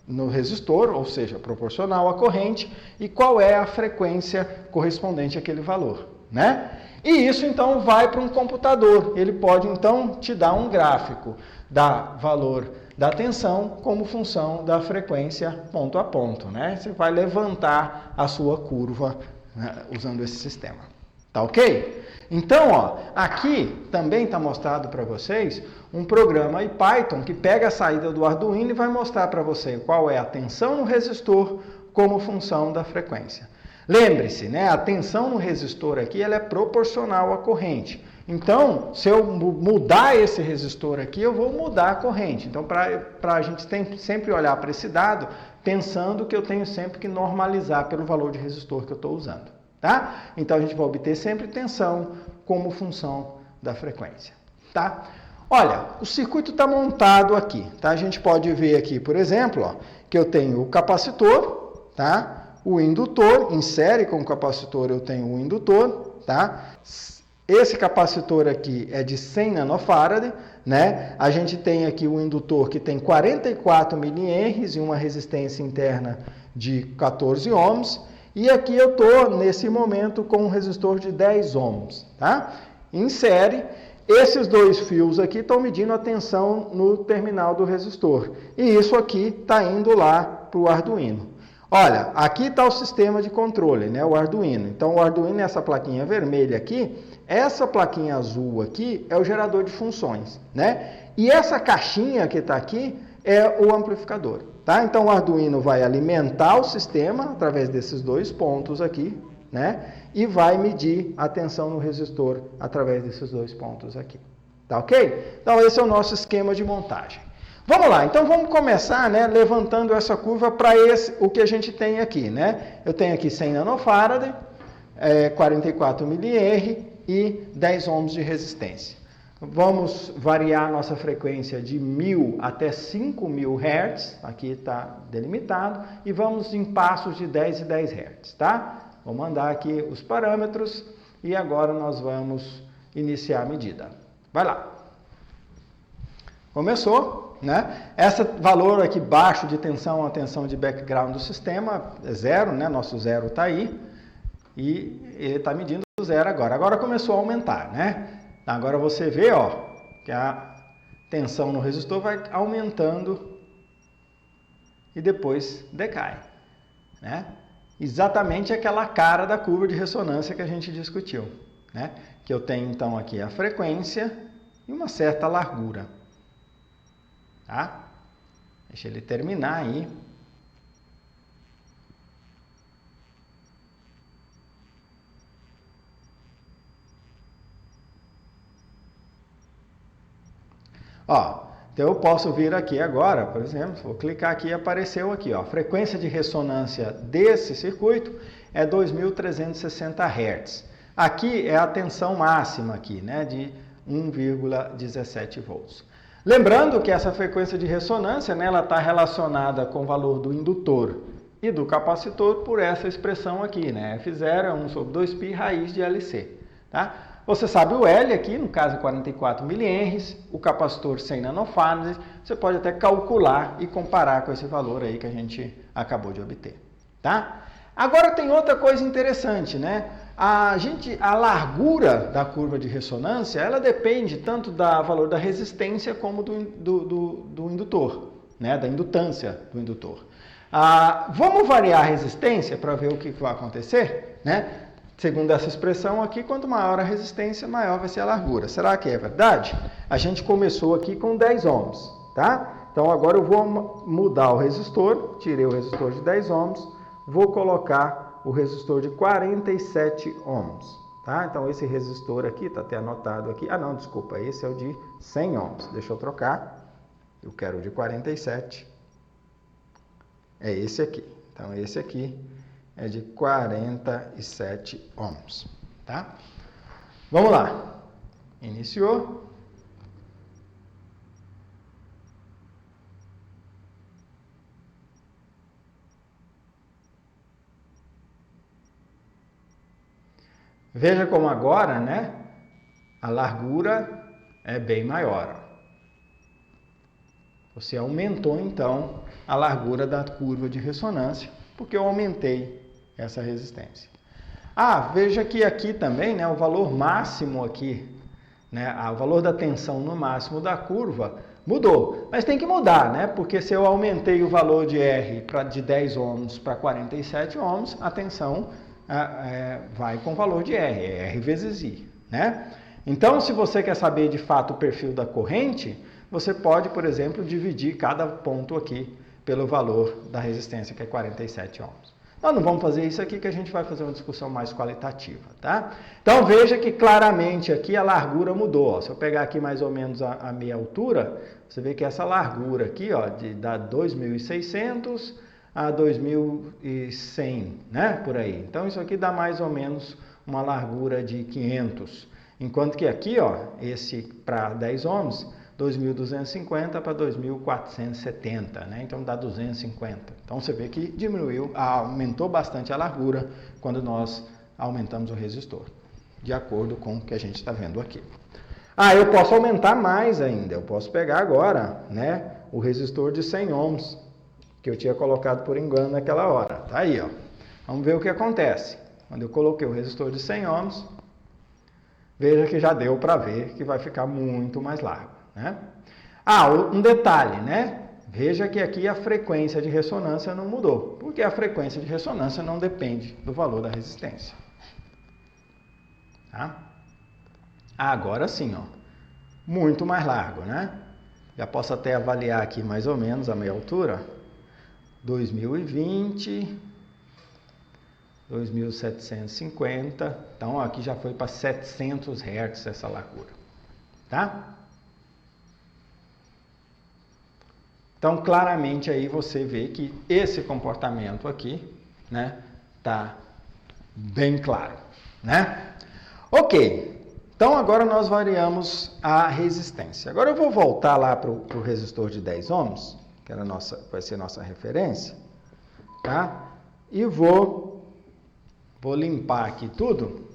no resistor, ou seja, proporcional à corrente, e qual é a frequência correspondente àquele valor, né? E isso então vai para um computador, ele pode então te dar um gráfico da valor da tensão como função da frequência ponto a ponto, né? Você vai levantar a sua curva, né, usando esse sistema. Tá ok? Então, ó, aqui também está mostrado para vocês um programa em Python que pega a saída do Arduino e vai mostrar para você qual é a tensão no resistor como função da frequência. Lembre-se, né, a tensão no resistor aqui ela é proporcional à corrente. Então, se eu mudar esse resistor aqui, eu vou mudar a corrente. Então, para a gente sempre olhar para esse dado, pensando que eu tenho sempre que normalizar pelo valor de resistor que eu estou usando. Tá? Então, a gente vai obter sempre tensão como função da frequência. Tá? Olha, o circuito está montado aqui. Tá? A gente pode ver aqui, por exemplo, ó, que eu tenho o capacitor, tá? O indutor, em série com o capacitor eu tenho o indutor. Tá? Esse capacitor aqui é de 100 nanofarad. Né? A gente tem aqui o indutor que tem 44 milihenries e uma resistência interna de 14 ohms. E aqui eu estou, nesse momento, com um resistor de 10 ohms. Tá? Em série, esses dois fios aqui estão medindo a tensão no terminal do resistor. E isso aqui está indo lá para o Arduino. Olha, aqui está o sistema de controle, né? O Arduino. Então, o Arduino é essa plaquinha vermelha aqui. Essa plaquinha azul aqui é o gerador de funções. Né? E essa caixinha que está aqui é o amplificador. Tá? Então, o Arduino vai alimentar o sistema através desses dois pontos aqui, né? E vai medir a tensão no resistor através desses dois pontos aqui. Tá ok? Então, esse é o nosso esquema de montagem. Vamos lá, então vamos começar, né, levantando essa curva para o que a gente tem aqui. Né? Eu tenho aqui 100 nanofarad, 44 milihenry e 10 ohms de resistência. Vamos variar nossa frequência de 1000 até 5000 Hz, aqui está delimitado, e vamos em passos de 10 e 10 Hz, tá? Vou mandar aqui os parâmetros e agora nós vamos iniciar a medida. Vai lá. Começou, né? Esse valor aqui baixo de tensão é a tensão de background do sistema, é zero, né? Nosso zero está aí, e ele está medindo o zero agora. Agora começou a aumentar, né? Agora você vê, ó, que a tensão no resistor vai aumentando e depois decai, né? Exatamente aquela cara da curva de ressonância que a gente discutiu, né? Que eu tenho então aqui a frequência e uma certa largura, tá? Deixa ele terminar aí. Ó, então eu posso vir aqui agora, por exemplo, vou clicar aqui e apareceu aqui, ó, a frequência de ressonância desse circuito é 2360 Hz. Aqui é a tensão máxima aqui, né, de 1,17 volts. Lembrando que essa frequência de ressonância, né, ela está relacionada com o valor do indutor e do capacitor por essa expressão aqui, né, F0 é 1 sobre 2π raiz de LC, tá? Você sabe o L aqui, no caso 44 milihenries, o capacitor 100 nanofarads, você pode até calcular e comparar com esse valor aí que a gente acabou de obter, tá? Agora tem outra coisa interessante, né? A largura da curva de ressonância, ela depende tanto do valor da resistência como do indutor, né? Da indutância do indutor. Vamos variar a resistência para ver o que vai acontecer, né? Segundo essa expressão aqui, quanto maior a resistência, maior vai ser a largura. Será que é verdade? A gente começou aqui com 10 ohms, tá? Então agora eu vou mudar o resistor, tirei o resistor de 10 ohms, vou colocar o resistor de 47 ohms, tá? Então esse resistor aqui, está até anotado aqui, não, desculpa, esse é o de 100 ohms, deixa eu trocar, eu quero o de 47, é esse aqui, então esse aqui é de 47 ohms, tá? Vamos lá. Iniciou. Veja como agora, né? A largura é bem maior. Você aumentou, então, a largura da curva de ressonância, porque eu aumentei essa resistência. Veja que aqui também, né, o valor máximo aqui, né, o valor da tensão no máximo da curva mudou. Mas tem que mudar, né, porque se eu aumentei o valor de R de 10 ohms para 47 ohms, a tensão vai com o valor de R, é R vezes I, né? Então, se você quer saber de fato o perfil da corrente, você pode, por exemplo, dividir cada ponto aqui pelo valor da resistência, que é 47 ohms. Nós não vamos fazer isso aqui, que a gente vai fazer uma discussão mais qualitativa, tá? Então, veja que claramente aqui a largura mudou. Ó. Se eu pegar aqui mais ou menos a meia altura, você vê que essa largura aqui, ó, da 2.600 a 2.100, né? Por aí. Então, isso aqui dá mais ou menos uma largura de 500. Enquanto que aqui, ó, esse para 10 ohms, 2.250 para 2.470, né? Então dá 250. Então você vê que diminuiu, aumentou bastante a largura quando nós aumentamos o resistor, de acordo com o que a gente está vendo aqui. Eu posso aumentar mais ainda, eu posso pegar agora, né, o resistor de 100 ohms, que eu tinha colocado por engano naquela hora. Tá aí, ó. Vamos ver o que acontece. Quando eu coloquei o resistor de 100 ohms, veja que já deu para ver que vai ficar muito mais largo, né? Um detalhe, né? Veja que aqui a frequência de ressonância não mudou, porque a frequência de ressonância não depende do valor da resistência. Tá? Agora sim, ó, muito mais largo, né? Já posso até avaliar aqui mais ou menos a meia altura. 2020... 2.750, então aqui já foi para 700 Hz essa largura, tá? Então, claramente aí você vê que esse comportamento aqui, né, tá bem claro, né? Ok, então agora nós variamos a resistência. Agora eu vou voltar lá para o resistor de 10 ohms, que era vai ser nossa referência, tá? E vou limpar aqui tudo,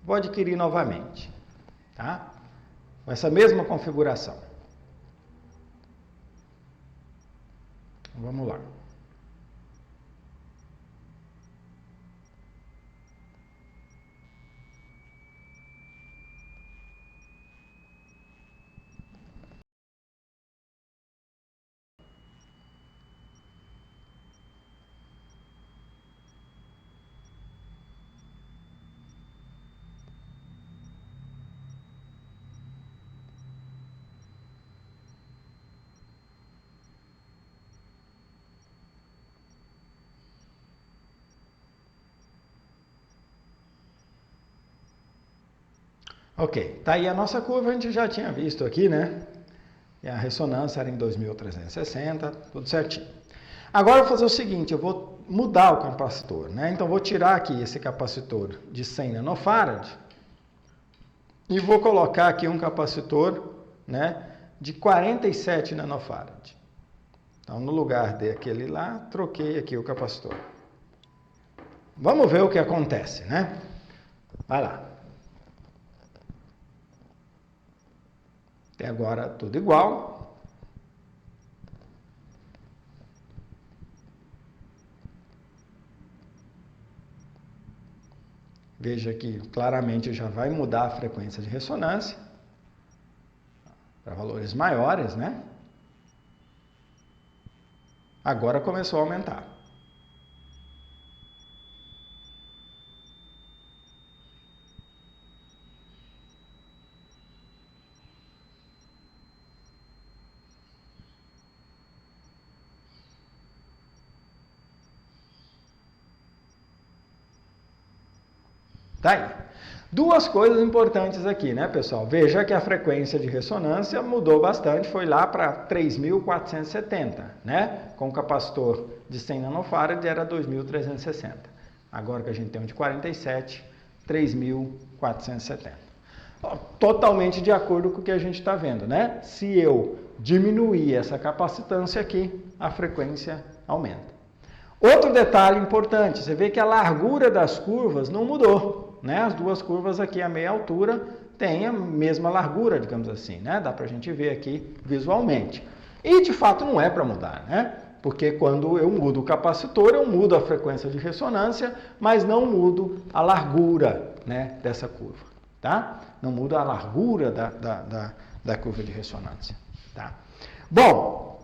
vou adquirir novamente, tá? Com essa mesma configuração. Vamos lá. Ok, tá aí a nossa curva, a gente já tinha visto aqui, né? E a ressonância era em 2.360, tudo certinho. Agora eu vou fazer o seguinte, eu vou mudar o capacitor, né? Então vou tirar aqui esse capacitor de 100 nanofarad e vou colocar aqui um capacitor, né, de 47 nanofarad. Então no lugar daquele lá, troquei aqui o capacitor. Vamos ver o que acontece, né? Vai lá. Até agora tudo igual. Veja que claramente já vai mudar a frequência de ressonância para valores maiores, né? Agora começou a aumentar. Tá aí. Duas coisas importantes aqui, né, pessoal? Veja que a frequência de ressonância mudou bastante, foi lá para 3.470, né? Com o capacitor de 100 nanofarad era 2.360. Agora que a gente tem um de 47, 3.470. Totalmente de acordo com o que a gente está vendo, né? Se eu diminuir essa capacitância aqui, a frequência aumenta. Outro detalhe importante, você vê que a largura das curvas não mudou. Né? As duas curvas aqui a meia altura têm a mesma largura, digamos assim, né? Dá para a gente ver aqui visualmente. E de fato não é para mudar, né? Porque quando eu mudo o capacitor, eu mudo a frequência de ressonância, mas não mudo a largura, né, dessa curva, tá? Não mudo a largura da curva de ressonância, tá? Bom,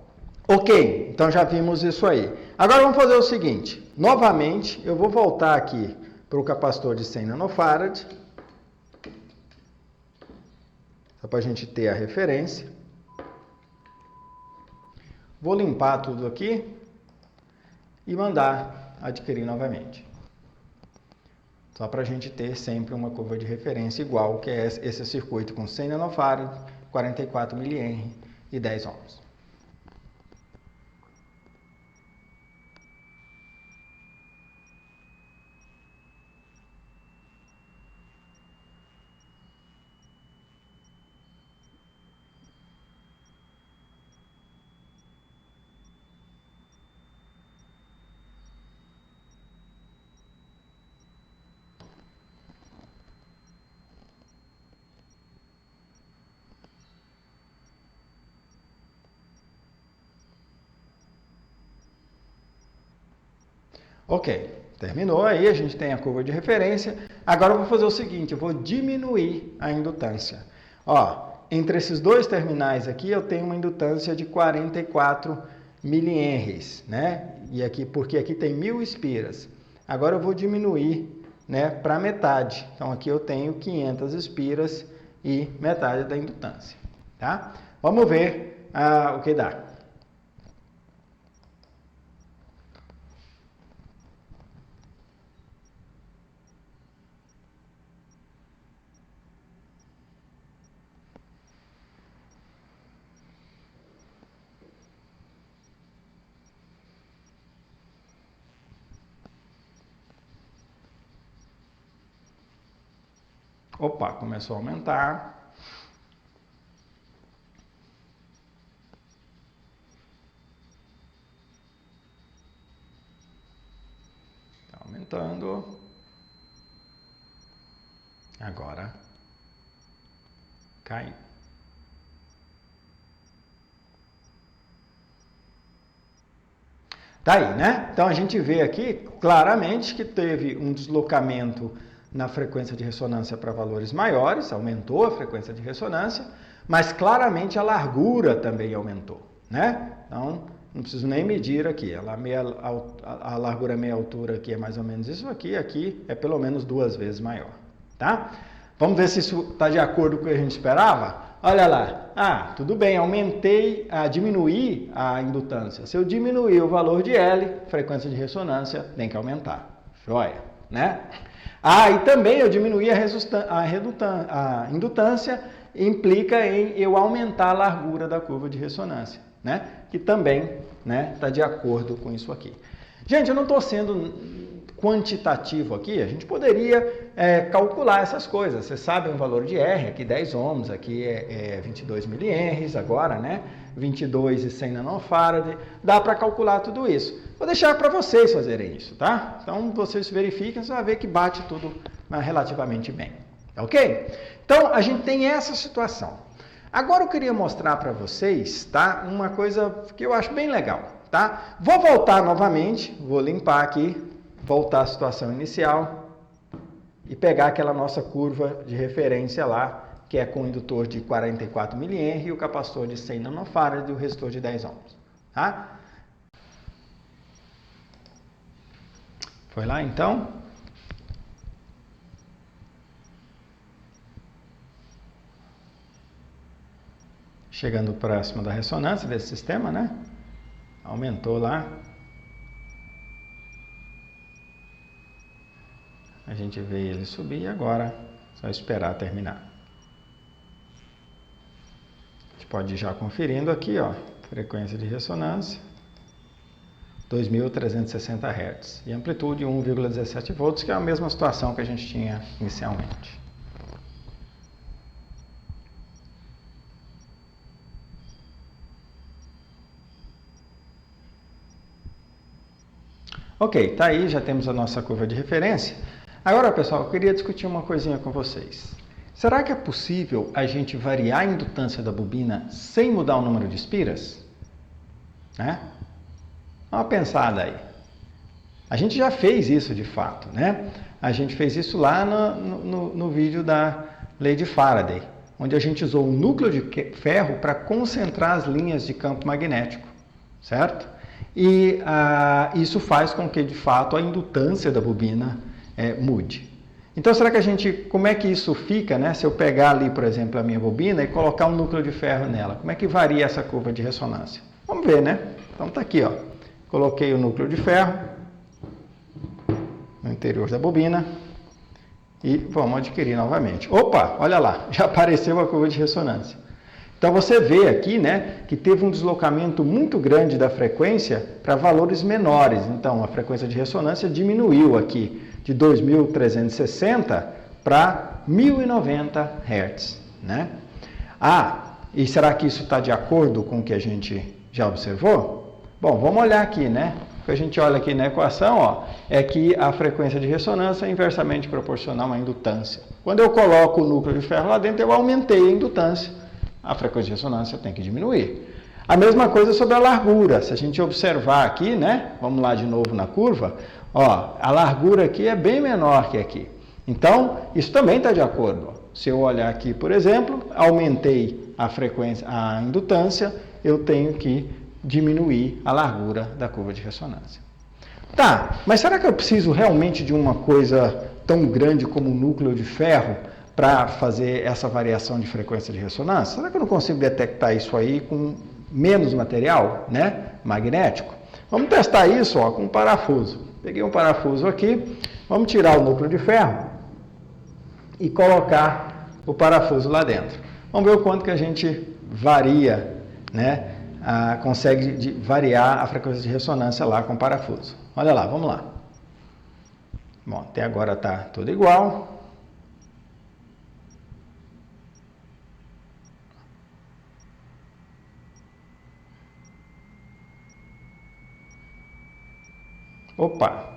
Ok, então já vimos isso aí. Agora vamos fazer o seguinte, novamente eu vou voltar aqui para o capacitor de 100 nanofarad, só para a gente ter a referência. Vou limpar tudo aqui e mandar adquirir novamente. Só para a gente ter sempre uma curva de referência igual, que é esse circuito com 100 nanofarad, 44 mA e 10 ohms. Ok, terminou aí, a gente tem a curva de referência. Agora eu vou fazer o seguinte, eu vou diminuir a indutância. Ó, entre esses dois terminais aqui eu tenho uma indutância de 44 milihenries, né? E aqui, porque aqui tem 1000 espiras. Agora eu vou diminuir, né, para metade. Então aqui eu tenho 500 espiras e metade da indutância, tá? Vamos ver o que dá. Opa, começou a aumentar. Está aumentando. Agora caiu. Tá aí, né? Então a gente vê aqui claramente que teve um deslocamento na frequência de ressonância para valores maiores, aumentou a frequência de ressonância, mas claramente a largura também aumentou, né? Então não preciso nem medir aqui, a largura meia altura aqui é mais ou menos isso aqui, aqui é pelo menos 2 vezes maior, tá? Vamos ver se isso está de acordo com o que a gente esperava? Olha lá, tudo bem, diminuí a indutância. Se eu diminuir o valor de L, frequência de ressonância tem que aumentar. Joia, né? E também eu diminuí a indutância, implica em eu aumentar a largura da curva de ressonância, né? Que também, né, está de acordo com isso aqui. Gente, eu não estou sendo quantitativo aqui, a gente poderia calcular essas coisas. Você sabe o valor de R, aqui 10 ohms, aqui é 22 milihenries agora, né? 22 e 100 nanofarad, dá para calcular tudo isso. Vou deixar para vocês fazerem isso, tá? Então vocês verifiquem, você vai ver que bate tudo relativamente bem, ok? Então a gente tem essa situação. Agora eu queria mostrar para vocês, tá? Uma coisa que eu acho bem legal, tá? Vou voltar novamente, vou limpar aqui, voltar à situação inicial e pegar aquela nossa curva de referência lá, que é com o indutor de 44 mA e o capacitor de 100 nanofarad e o resistor de 10 ohms, tá? Foi lá então? Chegando próximo da ressonância desse sistema, né? Aumentou lá. A gente vê ele subir e agora só esperar terminar. A gente pode ir já conferindo aqui, ó, frequência de ressonância, 2.360 Hz e amplitude 1,17 volts, que é a mesma situação que a gente tinha inicialmente. Ok, tá aí, já temos a nossa curva de referência. Agora, pessoal, eu queria discutir uma coisinha com vocês. Será que é possível a gente variar a indutância da bobina sem mudar o número de espiras? Né? Dá uma pensada aí. A gente já fez isso de fato, né? A gente fez isso lá no vídeo da lei de Faraday, onde a gente usou o núcleo de ferro para concentrar as linhas de campo magnético, certo? E isso faz com que, de fato, a indutância da bobina mude. Então, como é que isso fica, né? Se eu pegar ali, por exemplo, a minha bobina e colocar um núcleo de ferro nela, como é que varia essa curva de ressonância? Vamos ver, né? Então, tá aqui, ó. Coloquei o núcleo de ferro no interior da bobina e vamos adquirir novamente. Opa, olha lá, já apareceu a curva de ressonância. Então, você vê aqui, né, que teve um deslocamento muito grande da frequência para valores menores. Então, a frequência de ressonância diminuiu aqui de 2.360 para 1.090 Hz, né? E será que isso está de acordo com o que a gente já observou? Bom, vamos olhar aqui, né? O que a gente olha aqui na equação, ó, é que a frequência de ressonância é inversamente proporcional à indutância. Quando eu coloco o núcleo de ferro lá dentro, eu aumentei a indutância. A frequência de ressonância tem que diminuir. A mesma coisa sobre a largura. Se a gente observar aqui, né? Vamos lá de novo na curva. Ó, a largura aqui é bem menor que aqui. Então, isso também está de acordo. Se eu olhar aqui, por exemplo, aumentei a frequência, a indutância, eu tenho que diminuir a largura da curva de ressonância. Tá, mas será que eu preciso realmente de uma coisa tão grande como um núcleo de ferro para fazer essa variação de frequência de ressonância? Será que eu não consigo detectar isso aí com menos material, né, magnético? Vamos testar isso, ó, com um parafuso. Peguei um parafuso aqui, vamos tirar o núcleo de ferro e colocar o parafuso lá dentro. Vamos ver o quanto que a gente varia, né, consegue variar a frequência de ressonância lá com o parafuso. Olha lá, vamos lá. Bom, até agora está tudo igual. Opa!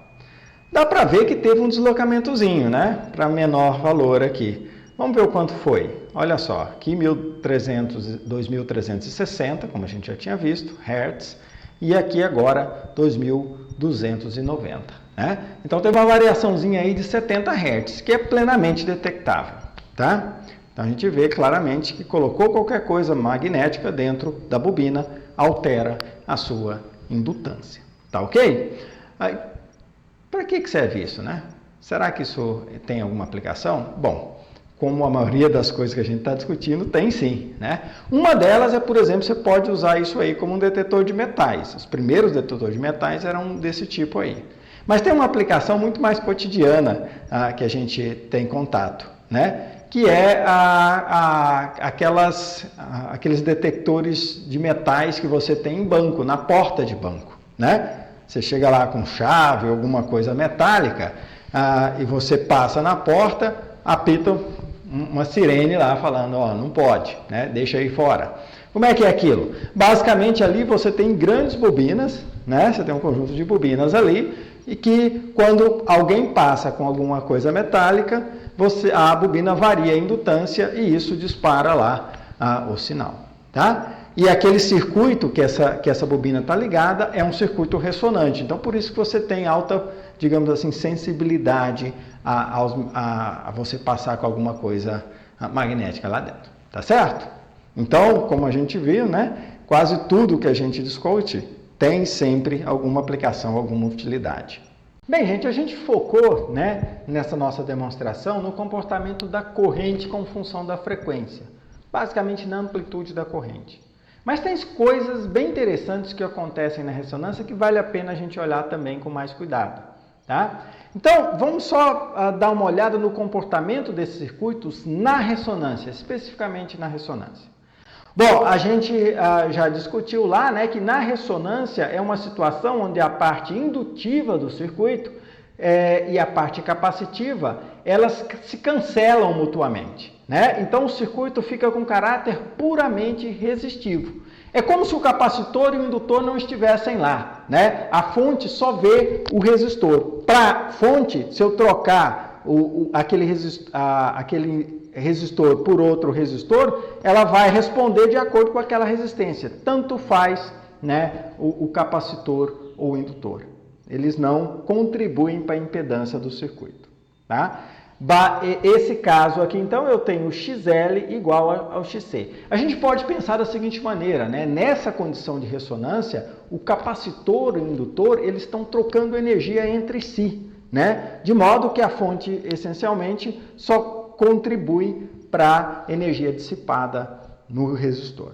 Dá para ver que teve um deslocamentozinho, né? Para menor valor aqui. Vamos ver o quanto foi. Olha só, aqui 2.360, como a gente já tinha visto, Hz, e aqui agora 2.290, né? Então teve uma variaçãozinha aí de 70 Hz, que é plenamente detectável, tá? Então a gente vê claramente que colocou qualquer coisa magnética dentro da bobina, altera a sua indutância, tá ok? Para que serve isso, né? Será que isso tem alguma aplicação? Bom, como a maioria das coisas que a gente está discutindo, tem sim, né? Uma delas é, por exemplo, você pode usar isso aí como um detetor de metais. Os primeiros detetores de metais eram desse tipo aí. Mas tem uma aplicação muito mais cotidiana que a gente tem contato, né? Que é aqueles detectores de metais que você tem em banco, na porta de banco, né? Você chega lá com chave, alguma coisa metálica, e você passa na porta, apita uma sirene lá falando, ó, não pode, né? Deixa aí fora. Como é que é aquilo? Basicamente ali você tem grandes bobinas, né? Você tem um conjunto de bobinas ali, e que quando alguém passa com alguma coisa metálica, a bobina varia a indutância e isso dispara lá o sinal, tá? E aquele circuito que essa bobina está ligada é um circuito ressonante. Então, por isso que você tem alta, digamos assim, sensibilidade a você passar com alguma coisa magnética lá dentro. Tá certo? Então, como a gente viu, né, quase tudo que a gente discute tem sempre alguma aplicação, alguma utilidade. Bem, gente, a gente focou, né, nessa nossa demonstração no comportamento da corrente com função da frequência. Basicamente na amplitude da corrente. Mas tem coisas bem interessantes que acontecem na ressonância que vale a pena a gente olhar também com mais cuidado, tá? Então, vamos só dar uma olhada no comportamento desses circuitos na ressonância, especificamente na ressonância. Bom, a gente já discutiu lá, né, que na ressonância é uma situação onde a parte indutiva do circuito e a parte capacitiva, elas se cancelam mutuamente, né? Então o circuito fica com caráter puramente resistivo. É como se o capacitor e o indutor não estivessem lá, né? A fonte só vê o resistor. Para a fonte, se eu trocar aquele resistor por outro resistor, ela vai responder de acordo com aquela resistência. Tanto faz, né, o capacitor ou o indutor. Eles não contribuem para a impedância do circuito, tá? Esse caso aqui, então, eu tenho XL igual ao XC. A gente pode pensar da seguinte maneira, né? Nessa condição de ressonância, o capacitor e o indutor, eles estão trocando energia entre si, né? De modo que a fonte, essencialmente, só contribui para a energia dissipada no resistor.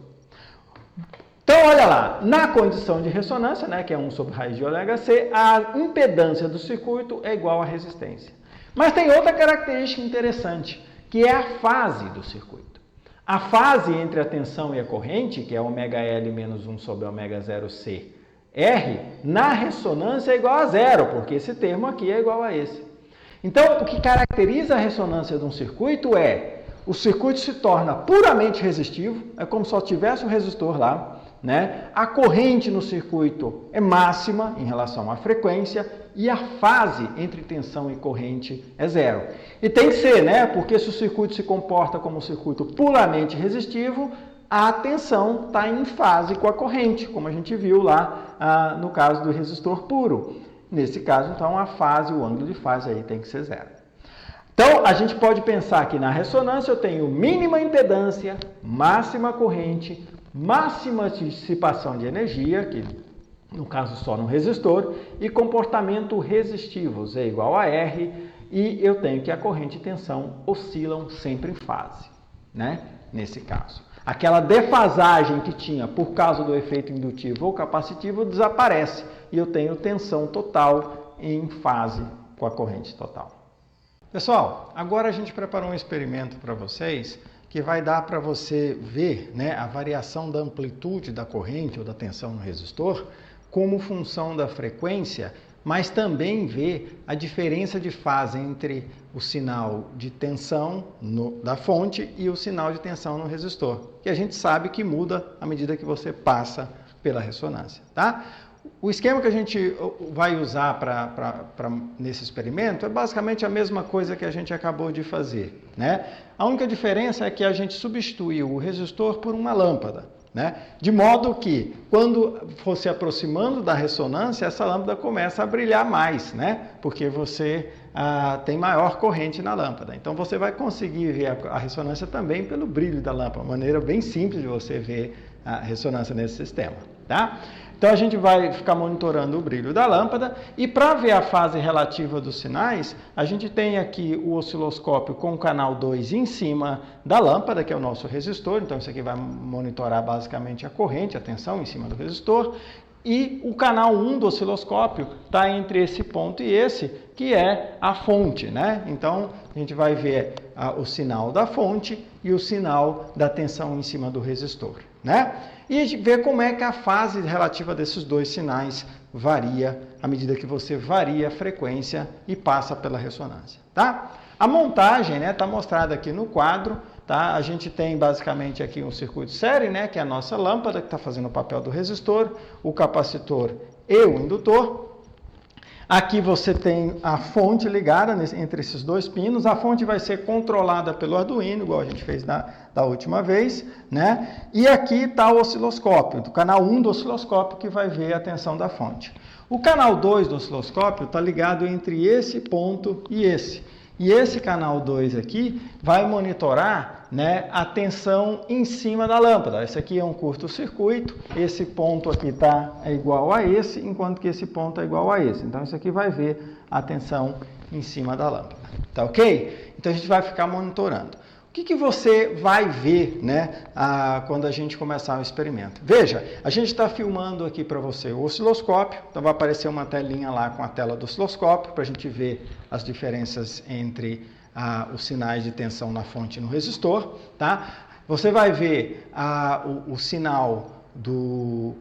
Então, olha lá, na condição de ressonância, né, que é 1 sobre raiz de ômega-c, a impedância do circuito é igual à resistência. Mas tem outra característica interessante, que é a fase do circuito. A fase entre a tensão e a corrente, que é ômega-L menos 1 sobre ômega-0c R, na ressonância é igual a zero, porque esse termo aqui é igual a esse. Então, o que caracteriza a ressonância de um circuito é o circuito se torna puramente resistivo, é como se só tivesse um resistor lá, né? A corrente no circuito é máxima em relação à frequência e a fase entre tensão e corrente é zero. E tem que ser, né? Porque se o circuito se comporta como um circuito puramente resistivo, a tensão está em fase com a corrente, como a gente viu lá no caso do resistor puro. Nesse caso, então, a fase, o ângulo de fase aí tem que ser zero. Então, a gente pode pensar que na ressonância eu tenho mínima impedância, máxima corrente, máxima dissipação de energia, que no caso só no resistor, e comportamento resistivo, Z igual a R, e eu tenho que a corrente e tensão oscilam sempre em fase, né? Nesse caso. Aquela defasagem que tinha por causa do efeito indutivo ou capacitivo desaparece, e eu tenho tensão total em fase com a corrente total. Pessoal, agora a gente preparou um experimento para vocês que vai dar para você ver, né, a variação da amplitude da corrente ou da tensão no resistor como função da frequência, mas também ver a diferença de fase entre o sinal de tensão da fonte e o sinal de tensão no resistor, que a gente sabe que muda à medida que você passa pela ressonância, tá? O esquema que a gente vai usar nesse experimento é basicamente a mesma coisa que a gente acabou de fazer, né? A única diferença é que a gente substituiu o resistor por uma lâmpada, né? De modo que, quando for se aproximando da ressonância, essa lâmpada começa a brilhar mais, né? Porque você tem maior corrente na lâmpada. Então, você vai conseguir ver a ressonância também pelo brilho da lâmpada, uma maneira bem simples de você ver a ressonância nesse sistema, tá? Então, a gente vai ficar monitorando o brilho da lâmpada e para ver a fase relativa dos sinais, a gente tem aqui o osciloscópio com o canal 2 em cima da lâmpada, que é o nosso resistor. Então, isso aqui vai monitorar basicamente a corrente, a tensão em cima do resistor. E o canal 1 do osciloscópio está entre esse ponto e esse, que é a fonte, né? Então, a gente vai ver o sinal da fonte e o sinal da tensão em cima do resistor, né? E ver como é que a fase relativa desses dois sinais varia à medida que você varia a frequência e passa pela ressonância, tá? A montagem, né, está mostrada aqui no quadro, tá? A gente tem basicamente aqui um circuito série, né, que é a nossa lâmpada que está fazendo o papel do resistor, o capacitor e o indutor. Aqui você tem a fonte ligada entre esses dois pinos. A fonte vai ser controlada pelo Arduino, igual a gente fez da última vez, né? E aqui está o osciloscópio, do canal 1 do osciloscópio, que vai ver a tensão da fonte. O canal 2 do osciloscópio está ligado entre esse ponto e esse. E esse canal 2 aqui vai monitorar, né, a tensão em cima da lâmpada. Esse aqui é um curto-circuito, esse ponto aqui é igual a esse, enquanto que esse ponto é igual a esse. Então, isso aqui vai ver a tensão em cima da lâmpada. Tá ok? Então, a gente vai ficar monitorando. O que você vai ver, né, quando a gente começar o experimento? Veja, a gente está filmando aqui para você o osciloscópio, então vai aparecer uma telinha lá com a tela do osciloscópio para a gente ver as diferenças entre os sinais de tensão na fonte e no resistor, tá? Você vai ver o sinal do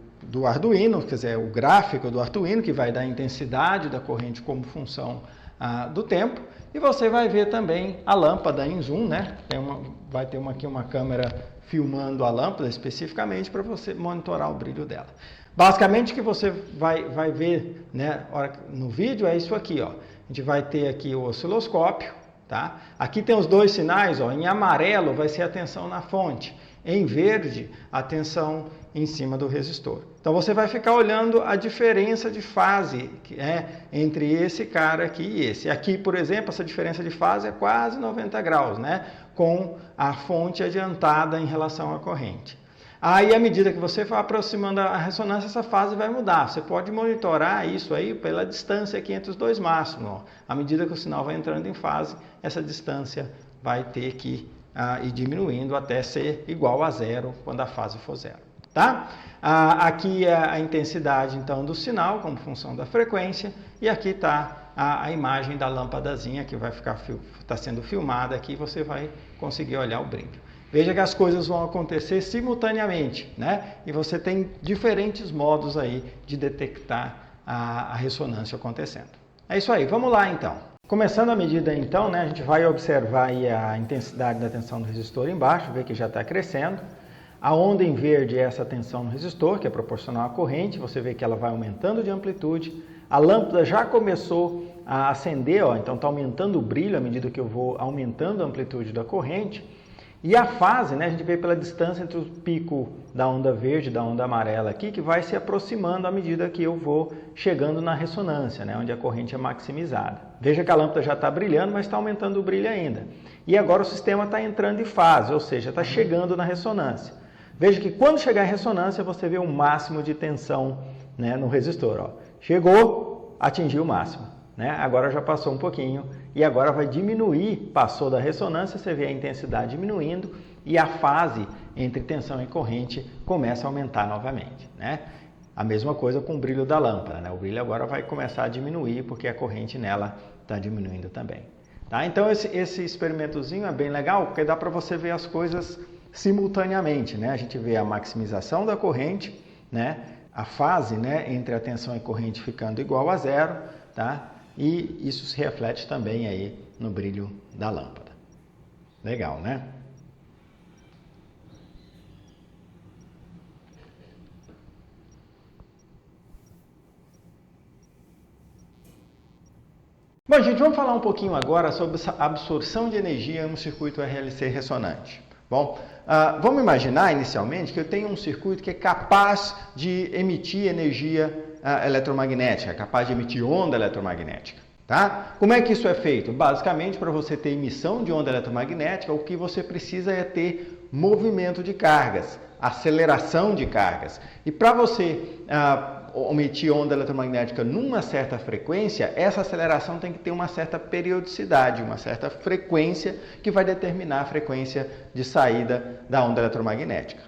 Arduino, quer dizer, o gráfico do Arduino, que vai dar a intensidade da corrente como função do tempo. E você vai ver também a lâmpada em zoom, né? Vai ter aqui uma câmera filmando a lâmpada especificamente para você monitorar o brilho dela. Basicamente, o que você vai ver, né, no vídeo é isso aqui, ó. A gente vai ter aqui o osciloscópio, tá? Aqui tem os dois sinais, ó. Em amarelo vai ser a tensão na fonte. em verde a tensão em cima do resistor. Então você vai ficar olhando a diferença de fase entre esse cara aqui e esse. Aqui, por exemplo, essa diferença de fase é quase 90 graus, né? Com a fonte adiantada em relação à corrente. Aí, à medida que você for aproximando a ressonância, essa fase vai mudar. Você pode monitorar isso aí pela distância aqui entre os dois máximos. Ó. À medida que o sinal vai entrando em fase, essa distância vai ter que ir diminuindo até ser igual a zero quando a fase for zero. Tá? Aqui é a intensidade então do sinal como função da frequência e aqui está a imagem da lâmpadazinha que vai está sendo filmada aqui, você vai conseguir olhar o brilho. Veja que as coisas vão acontecer simultaneamente, né? E você tem diferentes modos aí de detectar a ressonância acontecendo. É isso aí, vamos lá então. Começando a medida então, né, a gente vai observar aí a intensidade da tensão do resistor embaixo, ver que já está crescendo. A onda em verde é essa tensão no resistor, que é proporcional à corrente, você vê que ela vai aumentando de amplitude. A lâmpada já começou a acender, ó, então está aumentando o brilho à medida que eu vou aumentando a amplitude da corrente. E a fase, né, a gente vê pela distância entre o pico da onda verde e da onda amarela aqui, que vai se aproximando à medida que eu vou chegando na ressonância, né, onde a corrente é maximizada. Veja que a lâmpada já está brilhando, mas está aumentando o brilho ainda. E agora o sistema está entrando em fase, ou seja, está chegando na ressonância. Veja que quando chegar em ressonância, você vê o máximo de tensão, né, no resistor. Ó. Chegou, atingiu o máximo. Né? Agora já passou um pouquinho e agora vai diminuir, passou da ressonância, você vê a intensidade diminuindo e a fase entre tensão e corrente começa a aumentar novamente. Né? A mesma coisa com o brilho da lâmpada, né? O brilho agora vai começar a diminuir porque a corrente nela está diminuindo também. Tá? Então esse experimentozinho é bem legal porque dá para você ver as coisas simultaneamente. Né? A gente vê a maximização da corrente, né? A fase, né, entre a tensão e corrente ficando igual a zero, tá? E isso se reflete também aí no brilho da lâmpada. Legal, né? Bom, gente, vamos falar um pouquinho agora sobre a absorção de energia no circuito RLC ressonante. Bom, vamos imaginar inicialmente que eu tenho um circuito que é capaz de emitir energia eletromagnética, capaz de emitir onda eletromagnética. Tá? Como é que isso é feito? Basicamente, para você ter emissão de onda eletromagnética, o que você precisa é ter movimento de cargas, aceleração de cargas. E para você emitir onda eletromagnética numa certa frequência, essa aceleração tem que ter uma certa periodicidade, uma certa frequência que vai determinar a frequência de saída da onda eletromagnética.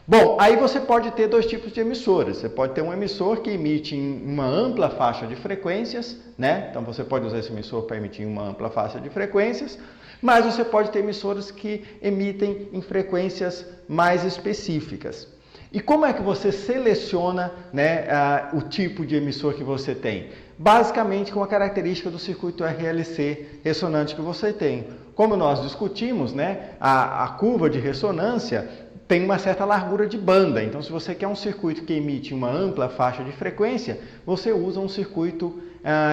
Bom, aí você pode ter dois tipos de emissores. Você pode ter um emissor que emite em uma ampla faixa de frequências, né? Então você pode usar esse emissor para emitir em uma ampla faixa de frequências, mas você pode ter emissores que emitem em frequências mais específicas. E como é que você seleciona, né, o tipo de emissor que você tem? Basicamente com a característica do circuito RLC ressonante que você tem. Como nós discutimos, né, a curva de ressonância tem uma certa largura de banda. Então, se você quer um circuito que emite uma ampla faixa de frequência, você usa um circuito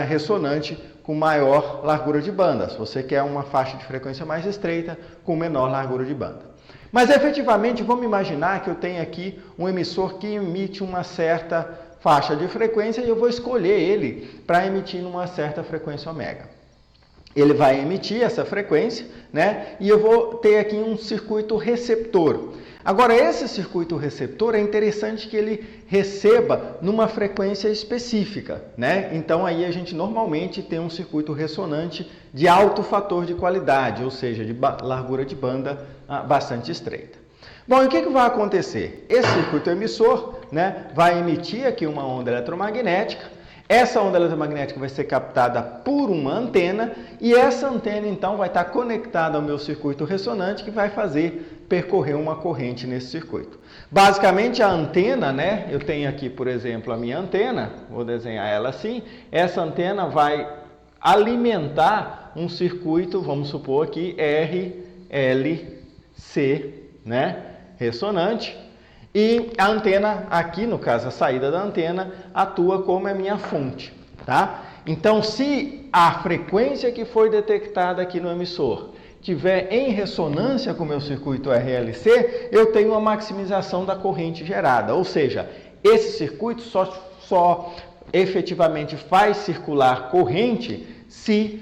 ressonante com maior largura de banda. Se você quer uma faixa de frequência mais estreita, com menor largura de banda. Mas, efetivamente, vamos imaginar que eu tenho aqui um emissor que emite uma certa faixa de frequência e eu vou escolher ele para emitir numa certa frequência ômega. Ele vai emitir essa frequência, né? E eu vou ter aqui um circuito receptor. Agora, esse circuito receptor é interessante que ele receba numa frequência específica, né? Então, aí a gente normalmente tem um circuito ressonante de alto fator de qualidade, ou seja, de largura de banda bastante estreita. Bom, e o que vai acontecer? Esse circuito emissor, né, vai emitir aqui uma onda eletromagnética. Essa onda eletromagnética vai ser captada por uma antena e essa antena então vai estar conectada ao meu circuito ressonante que vai fazer percorrer uma corrente nesse circuito. Basicamente a antena, né, eu tenho aqui, por exemplo, a minha antena, vou desenhar ela assim, essa antena vai alimentar um circuito, vamos supor aqui, RLC, né, ressonante. E a antena, aqui no caso a saída da antena, atua como a minha fonte, tá? Então, se a frequência que foi detectada aqui no emissor estiver em ressonância com o meu circuito RLC, eu tenho uma maximização da corrente gerada. Ou seja, esse circuito só efetivamente faz circular corrente se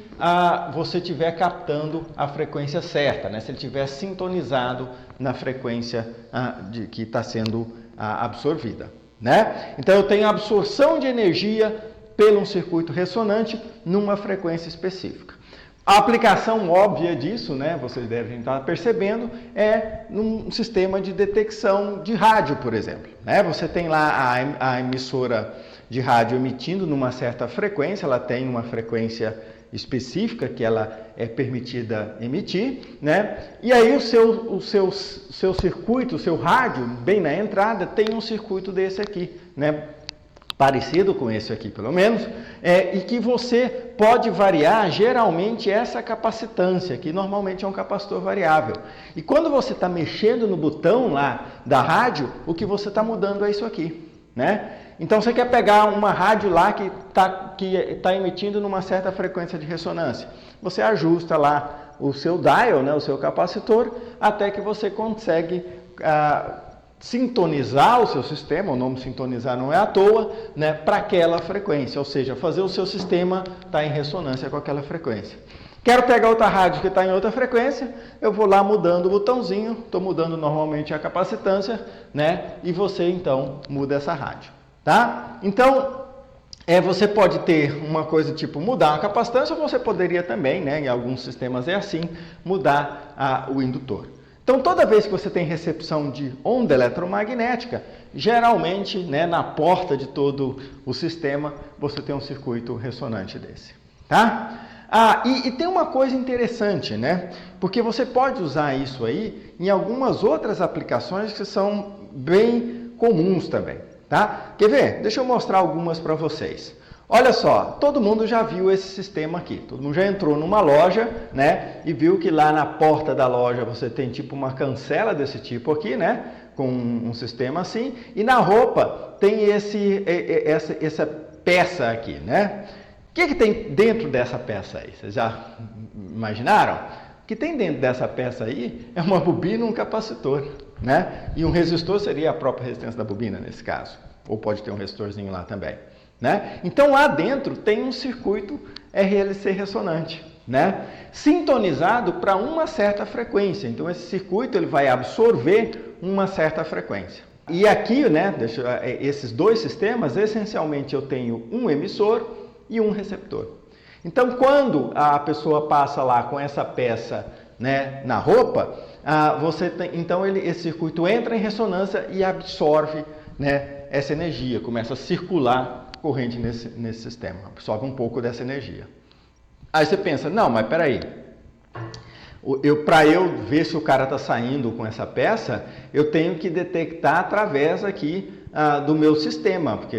você estiver captando a frequência certa, né? Se ele estiver sintonizado na frequência que está sendo absorvida, né? Então eu tenho absorção de energia pelo um circuito ressonante numa frequência específica. A aplicação óbvia disso, né, vocês devem estar percebendo, é num sistema de detecção de rádio, por exemplo, né? Você tem lá a emissora de rádio emitindo numa certa frequência, ela tem uma frequência específica que ela é permitida emitir, né? E aí o seu circuito, o seu rádio, bem na entrada, tem um circuito desse aqui, né? Parecido com esse aqui, pelo menos, e que você pode variar geralmente essa capacitância, que normalmente é um capacitor variável. E quando você está mexendo no botão lá da rádio, o que você está mudando é isso aqui, né? Então você quer pegar uma rádio lá que está emitindo numa certa frequência de ressonância. Você ajusta lá o seu dial, né, o seu capacitor, até que você consegue sintonizar o seu sistema, o nome sintonizar não é à toa, né, para aquela frequência, ou seja, fazer o seu sistema estar em ressonância com aquela frequência. Quero pegar outra rádio que está em outra frequência, eu vou lá mudando o botãozinho, estou mudando normalmente a capacitância, né, e você então muda essa rádio, tá? Então, você pode ter uma coisa tipo mudar a capacitância, ou você poderia também, né, em alguns sistemas é assim, mudar o indutor. Então, toda vez que você tem recepção de onda eletromagnética, geralmente, né, na porta de todo o sistema, você tem um circuito ressonante desse, tá? E tem uma coisa interessante, né? Porque você pode usar isso aí em algumas outras aplicações que são bem comuns também, tá? Quer ver? Deixa eu mostrar algumas para vocês. Olha só, todo mundo já viu esse sistema aqui, todo mundo já entrou numa loja, né, e viu que lá na porta da loja você tem tipo uma cancela desse tipo aqui, né, com um sistema assim, e na roupa tem essa peça aqui, né. O que tem dentro dessa peça aí? Vocês já imaginaram? O que tem dentro dessa peça aí é uma bobina e um capacitor, né, e um resistor seria a própria resistência da bobina nesse caso, ou pode ter um resistorzinho lá também. Né? Então lá dentro tem um circuito RLC ressonante, né? Sintonizado para uma certa frequência. Então esse circuito ele vai absorver uma certa frequência. E aqui, né, esses dois sistemas, essencialmente eu tenho um emissor e um receptor. Então quando a pessoa passa lá com essa peça, né, na roupa, esse circuito entra em ressonância e absorve, né, essa energia, começa a circular corrente nesse sistema, absorve um pouco dessa energia. Aí você pensa, não, mas peraí, para eu ver se o cara está saindo com essa peça, eu tenho que detectar através aqui do meu sistema, porque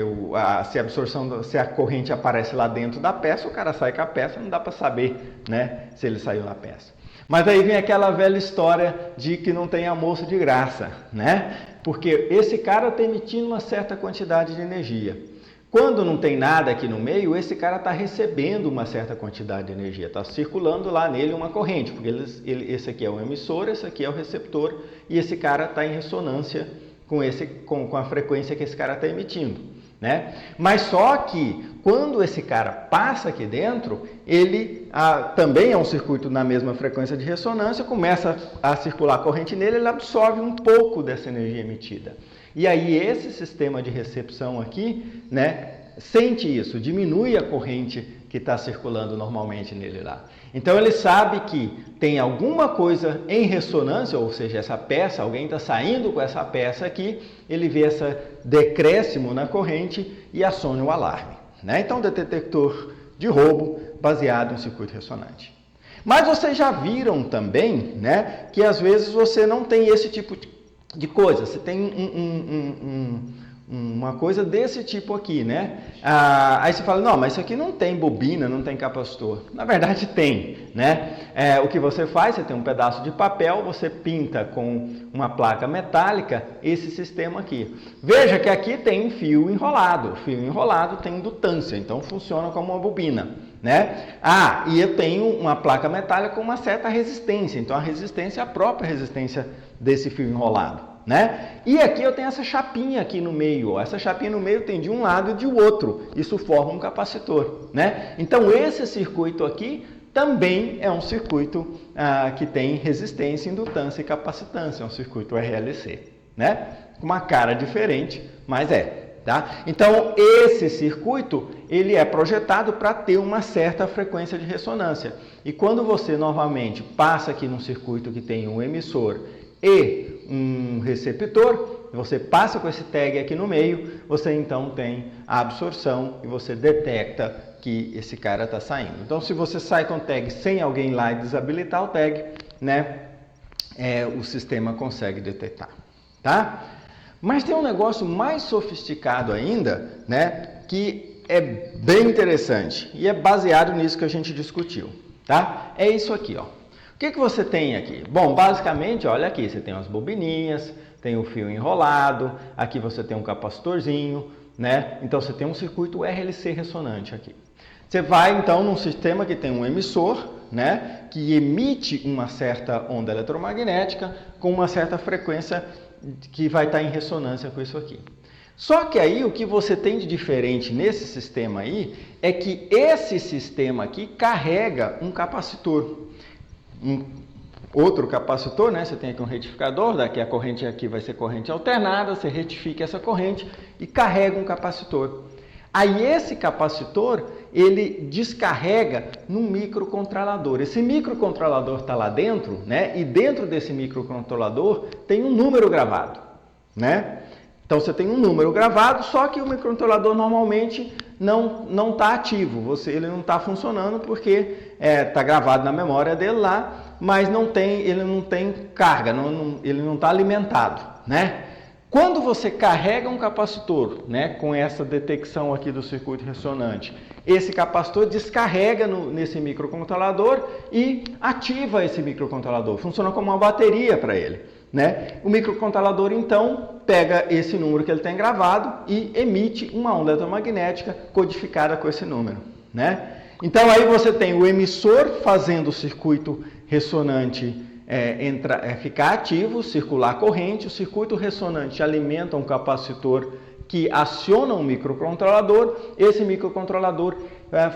se a corrente aparece lá dentro da peça, o cara sai com a peça, não dá para saber, né, se ele saiu na peça. Mas aí vem aquela velha história de que não tem almoço de graça, né? Porque esse cara está emitindo uma certa quantidade de energia. Quando não tem nada aqui no meio, esse cara está recebendo uma certa quantidade de energia, está circulando lá nele uma corrente, porque esse aqui é o emissor, esse aqui é o receptor, e esse cara está em ressonância com a frequência que esse cara está emitindo, né? Mas só que quando esse cara passa aqui dentro, ele também é um circuito na mesma frequência de ressonância, começa a circular a corrente nele, ele absorve um pouco dessa energia emitida. E aí esse sistema de recepção aqui, né, sente isso, diminui a corrente que está circulando normalmente nele lá. Então ele sabe que tem alguma coisa em ressonância, ou seja, essa peça, alguém está saindo com essa peça aqui, ele vê esse decréscimo na corrente e aciona o alarme, né? Então detector de roubo baseado em circuito ressonante. Mas vocês já viram também, né, que às vezes você não tem esse tipo de coisa, você tem uma coisa desse tipo aqui, né? Aí você fala, não, mas isso aqui não tem bobina, não tem capacitor. Na verdade tem, né? O que você faz, você tem um pedaço de papel, você pinta com uma placa metálica esse sistema aqui. Veja que aqui tem fio enrolado. O fio enrolado tem indutância, então funciona como uma bobina, né? E eu tenho uma placa metálica com uma certa resistência, então a resistência é a própria resistência desse fio enrolado, né? E aqui eu tenho essa chapinha aqui no meio, ó. Essa chapinha no meio tem de um lado e de outro, isso forma um capacitor, né? Então esse circuito aqui também é um circuito que tem resistência, indutância e capacitância, é um circuito RLC, né? Com uma cara diferente, mas tá? Então, esse circuito, ele é projetado para ter uma certa frequência de ressonância. E quando você, novamente, passa aqui num circuito que tem um emissor e um receptor, você passa com esse tag aqui no meio, você então tem a absorção e você detecta que esse cara está saindo. Então, se você sai com o tag sem alguém lá e desabilitar o tag, né, o sistema consegue detectar, tá? Mas tem um negócio mais sofisticado ainda, né, que é bem interessante e é baseado nisso que a gente discutiu, tá? É isso aqui, ó. O que você tem aqui? Bom, basicamente, olha aqui, você tem umas bobininhas, tem o fio enrolado, aqui você tem um capacitorzinho, né? Então você tem um circuito RLC ressonante aqui. Você vai então num sistema que tem um emissor, né, que emite uma certa onda eletromagnética com uma certa frequência que vai estar em ressonância com isso aqui. Só que aí o que você tem de diferente nesse sistema aí é que esse sistema aqui carrega um capacitor. Outro capacitor, né? Você tem aqui um retificador, daqui a corrente aqui vai ser corrente alternada, você retifica essa corrente e carrega um capacitor. Aí esse capacitor, ele descarrega num microcontrolador. Esse microcontrolador está lá dentro, né? E dentro desse microcontrolador tem um número gravado, né? Então você tem um número gravado, só que o microcontrolador normalmente não está ativo, ele não está funcionando porque está gravado na memória dele lá, mas ele não tem carga, ele não está alimentado, né? Quando você carrega um capacitor, né, com essa detecção aqui do circuito ressonante, esse capacitor descarrega nesse microcontrolador e ativa esse microcontrolador. Funciona como uma bateria para ele, né? O microcontrolador, então, pega esse número que ele tem gravado e emite uma onda eletromagnética codificada com esse número, né? Então, aí você tem o emissor fazendo o circuito ressonante ficar ativo, circular a corrente, o circuito ressonante alimenta um capacitor que aciona um microcontrolador, esse microcontrolador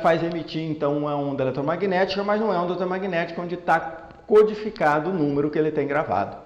faz emitir então uma onda eletromagnética, mas não é onda eletromagnética onde está codificado o número que ele tem gravado.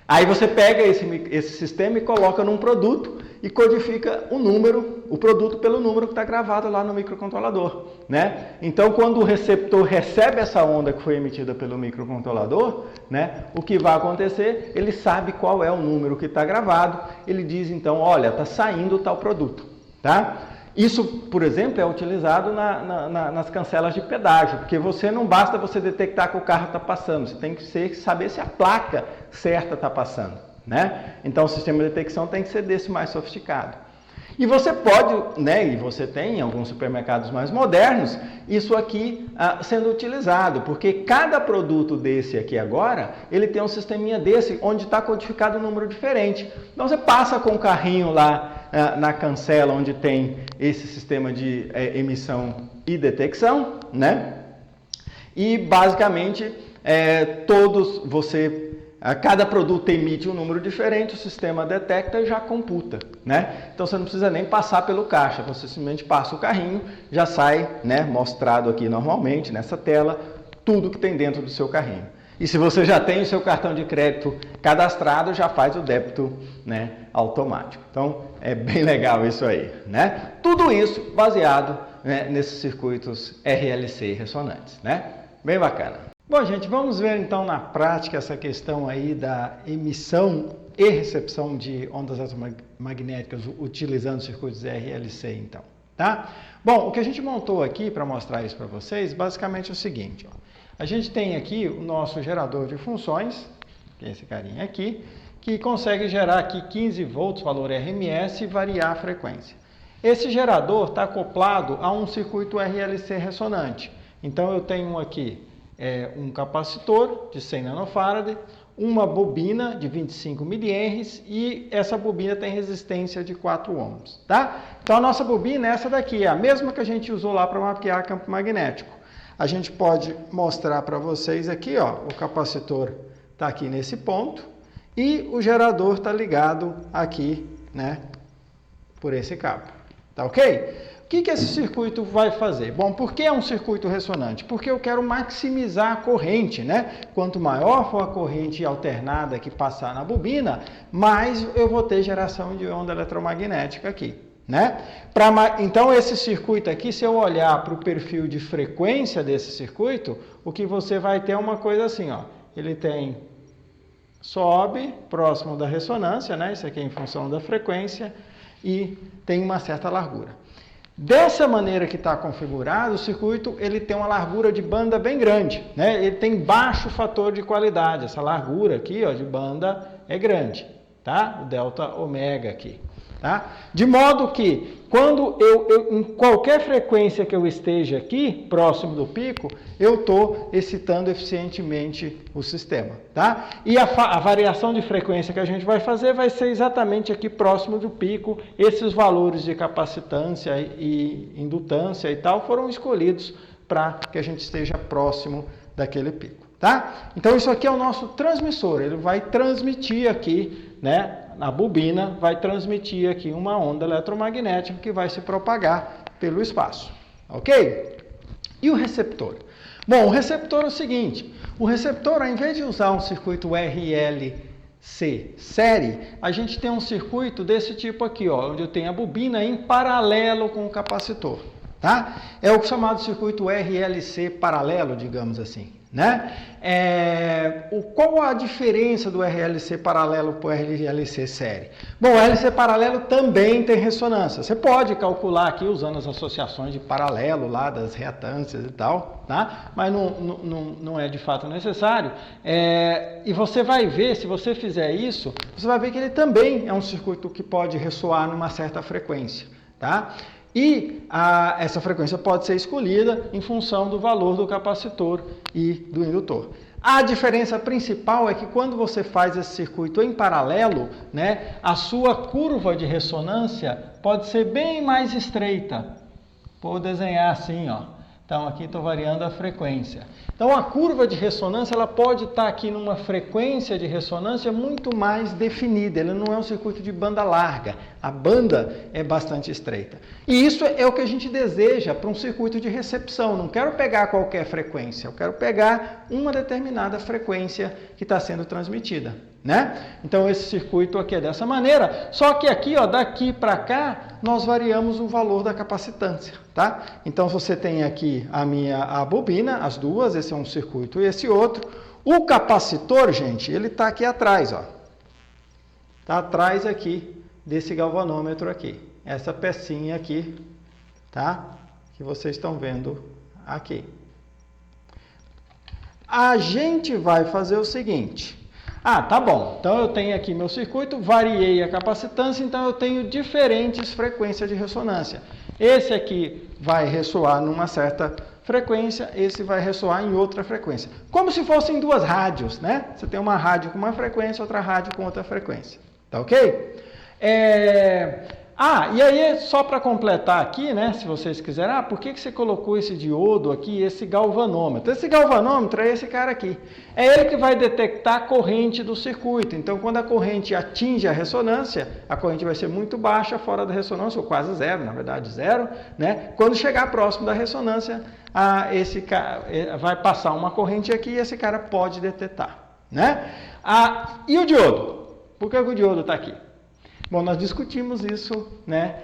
Aí você pega esse sistema e coloca num produto e codifica o produto pelo número que está gravado lá no microcontrolador, né? Então, quando o receptor recebe essa onda que foi emitida pelo microcontrolador, né, o que vai acontecer? Ele sabe qual é o número que está gravado, ele diz então, olha, está saindo tal produto, tá? Isso, por exemplo, é utilizado nas cancelas de pedágio, porque não basta você detectar que o carro está passando, você tem que saber se a placa certa está passando, né? Então o sistema de detecção tem que ser desse mais sofisticado. E você pode, né, e você tem em alguns supermercados mais modernos, isso aqui sendo utilizado, porque cada produto desse aqui agora, ele tem um sisteminha desse, onde está codificado um número diferente. Então você passa com o carrinho lá na cancela, onde tem esse sistema de emissão e detecção, né? E basicamente, cada produto emite um número diferente, o sistema detecta e já computa, né? Então você não precisa nem passar pelo caixa, você simplesmente passa o carrinho, já sai, né, mostrado aqui normalmente nessa tela, tudo que tem dentro do seu carrinho. E se você já tem o seu cartão de crédito cadastrado, já faz o débito, né, automático. Então é bem legal isso aí, né? Tudo isso baseado, né, nesses circuitos RLC ressonantes, né? Bem bacana. Bom, gente, vamos ver então na prática essa questão aí da emissão e recepção de ondas eletromagnéticas utilizando circuitos RLC, então, tá? Bom, o que a gente montou aqui para mostrar isso para vocês, basicamente é o seguinte, ó. A gente tem aqui o nosso gerador de funções, que é esse carinha aqui, que consegue gerar aqui 15 volts, valor RMS, e variar a frequência. Esse gerador está acoplado a um circuito RLC ressonante. Então eu tenho aqui um capacitor de 100 nanofarad, uma bobina de 25 mH e essa bobina tem resistência de 4 ohms, tá? Então a nossa bobina é essa daqui, é a mesma que a gente usou lá para mapear campo magnético. A gente pode mostrar para vocês aqui, ó, o capacitor está aqui nesse ponto e o gerador está ligado aqui, né, por esse cabo, tá ok? O que esse circuito vai fazer? Bom, por que é um circuito ressonante? Porque eu quero maximizar a corrente, né? Quanto maior for a corrente alternada que passar na bobina, mais eu vou ter geração de onda eletromagnética aqui, né? Então, esse circuito aqui, se eu olhar para o perfil de frequência desse circuito, o que você vai ter é uma coisa assim, ó. Ele tem sobe próximo da ressonância, né? Isso aqui é em função da frequência e tem uma certa largura. Dessa maneira que está configurado, o circuito ele tem uma largura de banda bem grande, né? Ele tem baixo fator de qualidade, essa largura aqui, ó, de banda é grande, tá? O delta ômega aqui, tá? De modo que quando em qualquer frequência que eu esteja aqui, próximo do pico, eu estou excitando eficientemente o sistema, tá? E a variação de frequência que a gente vai fazer vai ser exatamente aqui próximo do pico. Esses valores de capacitância e indutância e tal foram escolhidos para que a gente esteja próximo daquele pico, tá? Então isso aqui é o nosso transmissor, ele vai transmitir aqui, né? A bobina vai transmitir aqui uma onda eletromagnética que vai se propagar pelo espaço, ok? E o receptor? Bom, o receptor é o seguinte, o receptor, ao invés de usar um circuito RLC série, a gente tem um circuito desse tipo aqui, ó, onde eu tenho a bobina em paralelo com o capacitor, tá? É o chamado circuito RLC paralelo, digamos assim, né? Qual a diferença do RLC paralelo para o RLC série? Bom, o RLC paralelo também tem ressonância. Você pode calcular aqui usando as associações de paralelo lá das reatâncias e tal, tá? Mas não é de fato necessário. E você vai ver, se você fizer isso, você vai ver que ele também é um circuito que pode ressoar numa certa frequência, tá? E essa frequência pode ser escolhida em função do valor do capacitor e do indutor. A diferença principal é que quando você faz esse circuito em paralelo, né, a sua curva de ressonância pode ser bem mais estreita. Vou desenhar assim, ó. Então, aqui estou variando a frequência. Então, a curva de ressonância ela pode estar aqui numa frequência de ressonância muito mais definida. Ele não é um circuito de banda larga. A banda é bastante estreita. E isso é o que a gente deseja para um circuito de recepção. Não quero pegar qualquer frequência. Eu quero pegar uma determinada frequência que está sendo transmitida, né? Então, esse circuito aqui é dessa maneira. Só que aqui, ó, daqui para cá, nós variamos o valor da capacitância, tá? Então, você tem aqui a bobina, as duas, esse é um circuito e esse outro. O capacitor, gente, ele está aqui atrás, ó. Está atrás aqui desse galvanômetro aqui. Essa pecinha aqui, tá? Que vocês estão vendo aqui. A gente vai fazer o seguinte. Tá bom. Então, eu tenho aqui meu circuito, variei a capacitância, então eu tenho diferentes frequências de ressonância. Esse aqui vai ressoar numa certa frequência, esse vai ressoar em outra frequência. Como se fossem duas rádios, né? Você tem uma rádio com uma frequência, outra rádio com outra frequência. Tá ok? E aí, só para completar aqui, né, se vocês quiserem, por que você colocou esse diodo aqui, esse galvanômetro? Esse galvanômetro é esse cara aqui. É ele que vai detectar a corrente do circuito. Então, quando a corrente atinge a ressonância, a corrente vai ser muito baixa, fora da ressonância, ou quase zero, na verdade zero, né? Quando chegar próximo da ressonância, esse cara vai passar uma corrente aqui e esse cara pode detectar, né? E o diodo? Por que o diodo está aqui? Bom, nós discutimos isso, né,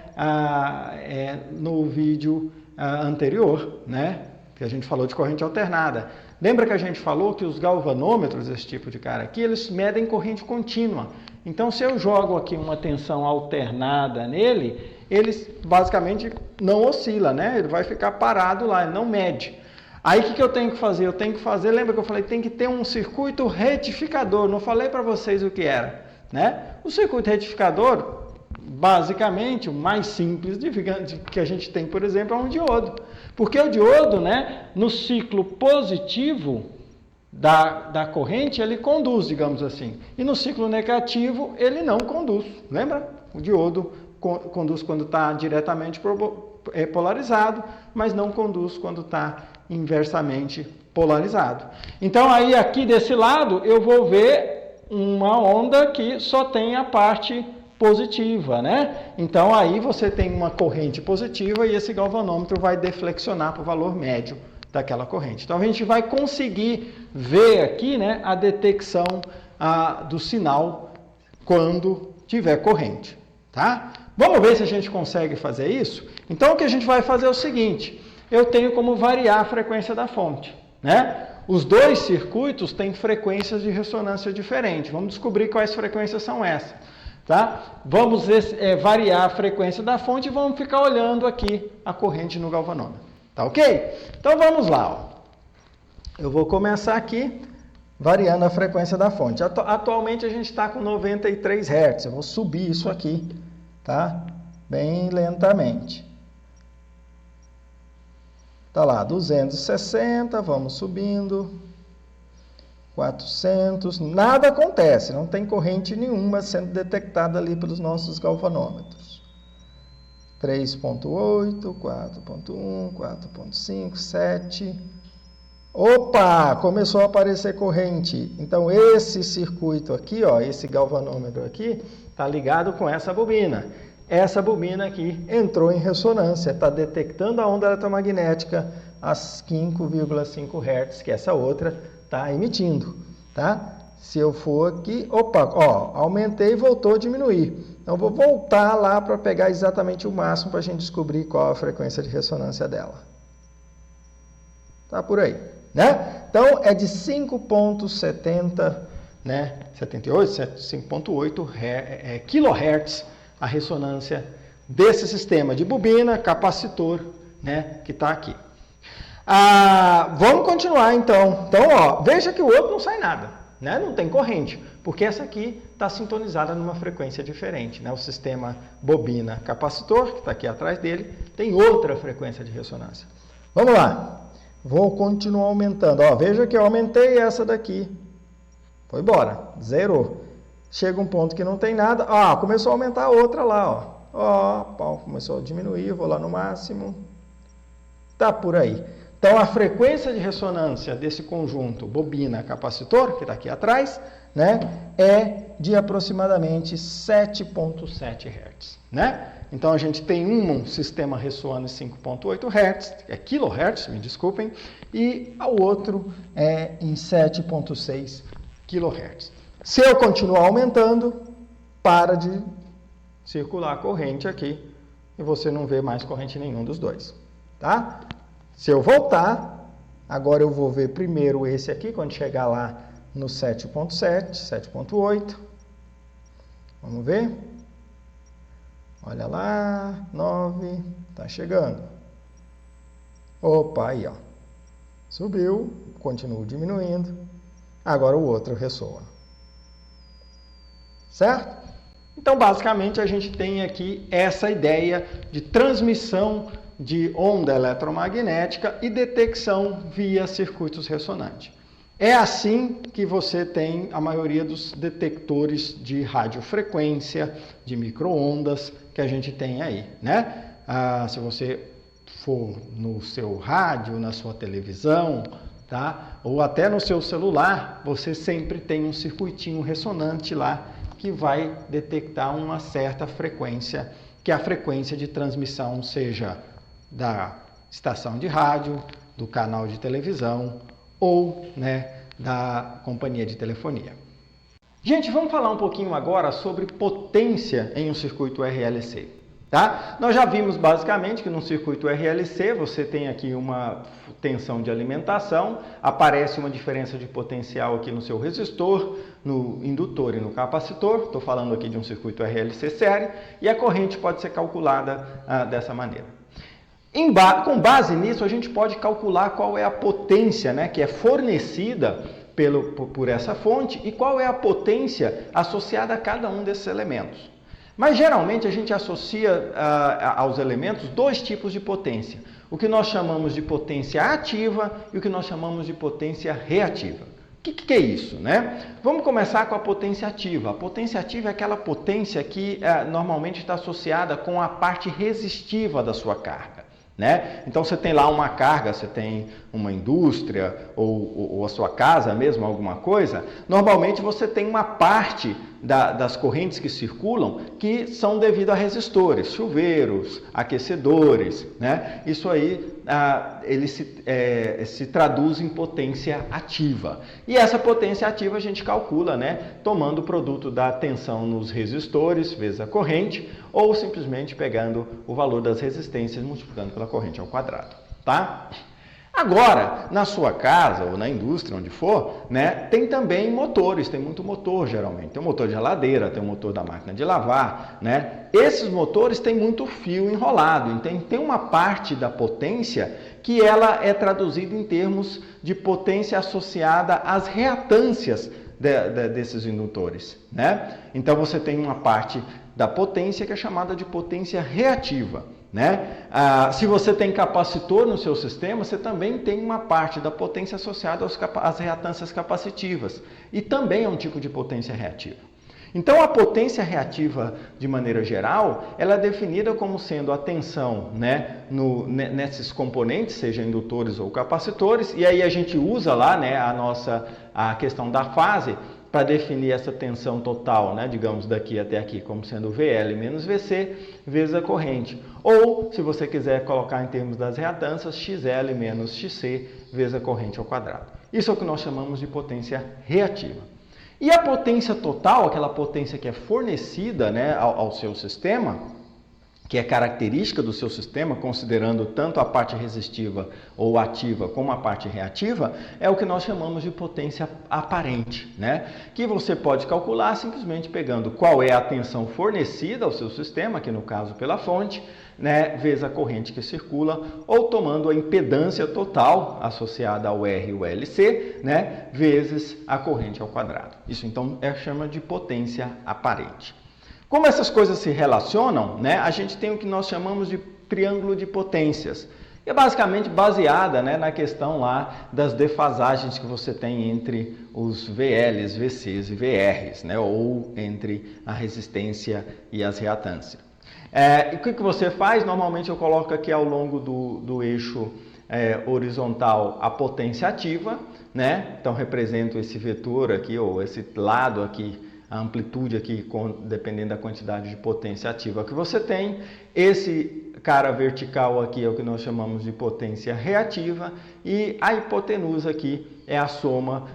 no vídeo anterior, né, que a gente falou de corrente alternada. Lembra que a gente falou que os galvanômetros, esse tipo de cara aqui, eles medem corrente contínua. Então, se eu jogo aqui uma tensão alternada nele, ele basicamente não oscila, né, ele vai ficar parado lá, ele não mede. Aí, o que eu tenho que fazer? Eu tenho que fazer, lembra que eu falei, tem que ter um circuito retificador, não falei para vocês o que era, né? O circuito retificador, basicamente, o mais simples que a gente tem, por exemplo, é um diodo. Porque o diodo, né, no ciclo positivo, da corrente, ele conduz, digamos assim. E no ciclo negativo, ele não conduz. Lembra? O diodo conduz quando está diretamente polarizado, mas não conduz quando está inversamente polarizado. Então, aí aqui desse lado, eu vou ver uma onda que só tem a parte positiva, né? Então, aí você tem uma corrente positiva e esse galvanômetro vai deflexionar para o valor médio daquela corrente. Então, a gente vai conseguir ver aqui, né, a detecção do sinal quando tiver corrente, tá? Vamos ver se a gente consegue fazer isso? Então, o que a gente vai fazer é o seguinte, eu tenho como variar a frequência da fonte, né? Os dois circuitos têm frequências de ressonância diferentes. Vamos descobrir quais frequências são essas, tá? Vamos variar a frequência da fonte e vamos ficar olhando aqui a corrente no galvanômetro, tá ok? Então, vamos lá, ó. Eu vou começar aqui variando a frequência da fonte. Atualmente, a gente está com 93 Hz. Eu vou subir isso aqui, tá? Bem lentamente. Tá lá, 260, vamos subindo. 400, nada acontece, não tem corrente nenhuma sendo detectada ali pelos nossos galvanômetros. 3.8, 4.1, 4.5, 7. Opa, começou a aparecer corrente. Então, esse circuito aqui, ó, esse galvanômetro aqui, está ligado com essa bobina. Essa bobina aqui entrou em ressonância, está detectando a onda eletromagnética às 5,5 Hz, que essa outra está emitindo, tá? Se eu for aqui, opa, ó, aumentei e voltou a diminuir. Então, vou voltar lá para pegar exatamente o máximo para a gente descobrir qual a frequência de ressonância dela. Tá por aí, né? Então, é de 5,70, né? 78, 5,8 kHz a ressonância desse sistema de bobina, capacitor, né, que está aqui. Vamos continuar então. Então, ó, veja que o outro não sai nada, né? Não tem corrente, porque essa aqui está sintonizada numa frequência diferente, né? O sistema bobina capacitor, que está aqui atrás dele, tem outra frequência de ressonância. Vamos lá. Vou continuar aumentando. Ó, veja que eu aumentei essa daqui. Foi embora, zerou. Chega um ponto que não tem nada. Ó, começou a aumentar a outra lá, ó. Ó, começou a diminuir, vou lá no máximo. Tá por aí. Então, a frequência de ressonância desse conjunto bobina-capacitor, que está aqui atrás, né, é de aproximadamente 7,7 Hz, né? Então, a gente tem um sistema ressoando em 5,8 Hz, é kHz, me desculpem, e o outro é em 7,6 kHz. Se eu continuar aumentando, para de circular a corrente aqui e você não vê mais corrente nenhum dos dois, tá? Se eu voltar, agora eu vou ver primeiro esse aqui, quando chegar lá no 7.7, 7.8. Vamos ver? Olha lá, 9, tá chegando. Opa, aí ó, subiu, continuo diminuindo, agora o outro ressoa. Certo? Então, basicamente, a gente tem aqui essa ideia de transmissão de onda eletromagnética e detecção via circuitos ressonantes. É assim que você tem a maioria dos detectores de radiofrequência, de micro-ondas que a gente tem aí, né? Se você for no seu rádio, na sua televisão, tá? Ou até no seu celular, você sempre tem um circuitinho ressonante lá que vai detectar uma certa frequência, que a frequência de transmissão seja da estação de rádio, do canal de televisão ou, né, da companhia de telefonia. Gente, vamos falar um pouquinho agora sobre potência em um circuito RLC. Tá? Nós já vimos basicamente que no circuito RLC você tem aqui uma tensão de alimentação, aparece uma diferença de potencial aqui no seu resistor, no indutor e no capacitor, estou falando aqui de um circuito RLC série, e a corrente pode ser calculada dessa maneira. Com base nisso, a gente pode calcular qual é a potência, né, que é fornecida por essa fonte e qual é a potência associada a cada um desses elementos. Mas geralmente a gente associa aos elementos dois tipos de potência. O que nós chamamos de potência ativa e o que nós chamamos de potência reativa. que é isso, né? Vamos começar com a potência ativa. A potência ativa é aquela potência que normalmente está associada com a parte resistiva da sua carga, né? Então você tem lá uma carga, você tem uma indústria ou a sua casa mesmo, alguma coisa, normalmente você tem uma parte das correntes que circulam que são devido a resistores, chuveiros, aquecedores, né? Isso aí ele se traduz em potência ativa. E essa potência ativa a gente calcula, né, tomando o produto da tensão nos resistores vezes a corrente, ou simplesmente pegando o valor das resistências e multiplicando pela corrente ao quadrado, tá? Agora, na sua casa ou na indústria, onde for, né, tem também motores, tem muito motor geralmente. Tem o motor de geladeira, tem o motor da máquina de lavar, né? Esses motores têm muito fio enrolado, então tem uma parte da potência que ela é traduzida em termos de potência associada às reatâncias desses indutores, né? Então você tem uma parte da potência que é chamada de potência reativa, né? Se você tem capacitor no seu sistema, você também tem uma parte da potência associada às reatâncias capacitivas e também é um tipo de potência reativa. Então a potência reativa, de maneira geral, ela é definida como sendo a tensão, né, nesses componentes, seja indutores ou capacitores, e aí a gente usa lá, né, a questão da fase para definir essa tensão total, né, digamos daqui até aqui, como sendo VL menos VC vezes a corrente. Ou, se você quiser colocar em termos das reatâncias, XL menos XC vezes a corrente ao quadrado. Isso é o que nós chamamos de potência reativa. E a potência total, aquela potência que é fornecida, né, ao seu sistema, que é característica do seu sistema, considerando tanto a parte resistiva ou ativa como a parte reativa, é o que nós chamamos de potência aparente, né? Que você pode calcular simplesmente pegando qual é a tensão fornecida ao seu sistema, aqui no caso pela fonte, né, vezes a corrente que circula, ou tomando a impedância total associada ao R e o LC, né, vezes a corrente ao quadrado. Isso então chama de potência aparente. Como essas coisas se relacionam, né, a gente tem o que nós chamamos de triângulo de potências. E é basicamente baseada, né, na questão lá das defasagens que você tem entre os VLs, VCs e VRs, né, ou entre a resistência e as reatâncias. E o que você faz? Normalmente eu coloco aqui ao longo do eixo horizontal a potência ativa, né? Então represento esse vetor aqui, ou esse lado aqui, a amplitude aqui, dependendo da quantidade de potência ativa que você tem. Esse cara vertical aqui é o que nós chamamos de potência reativa e a hipotenusa aqui é a soma,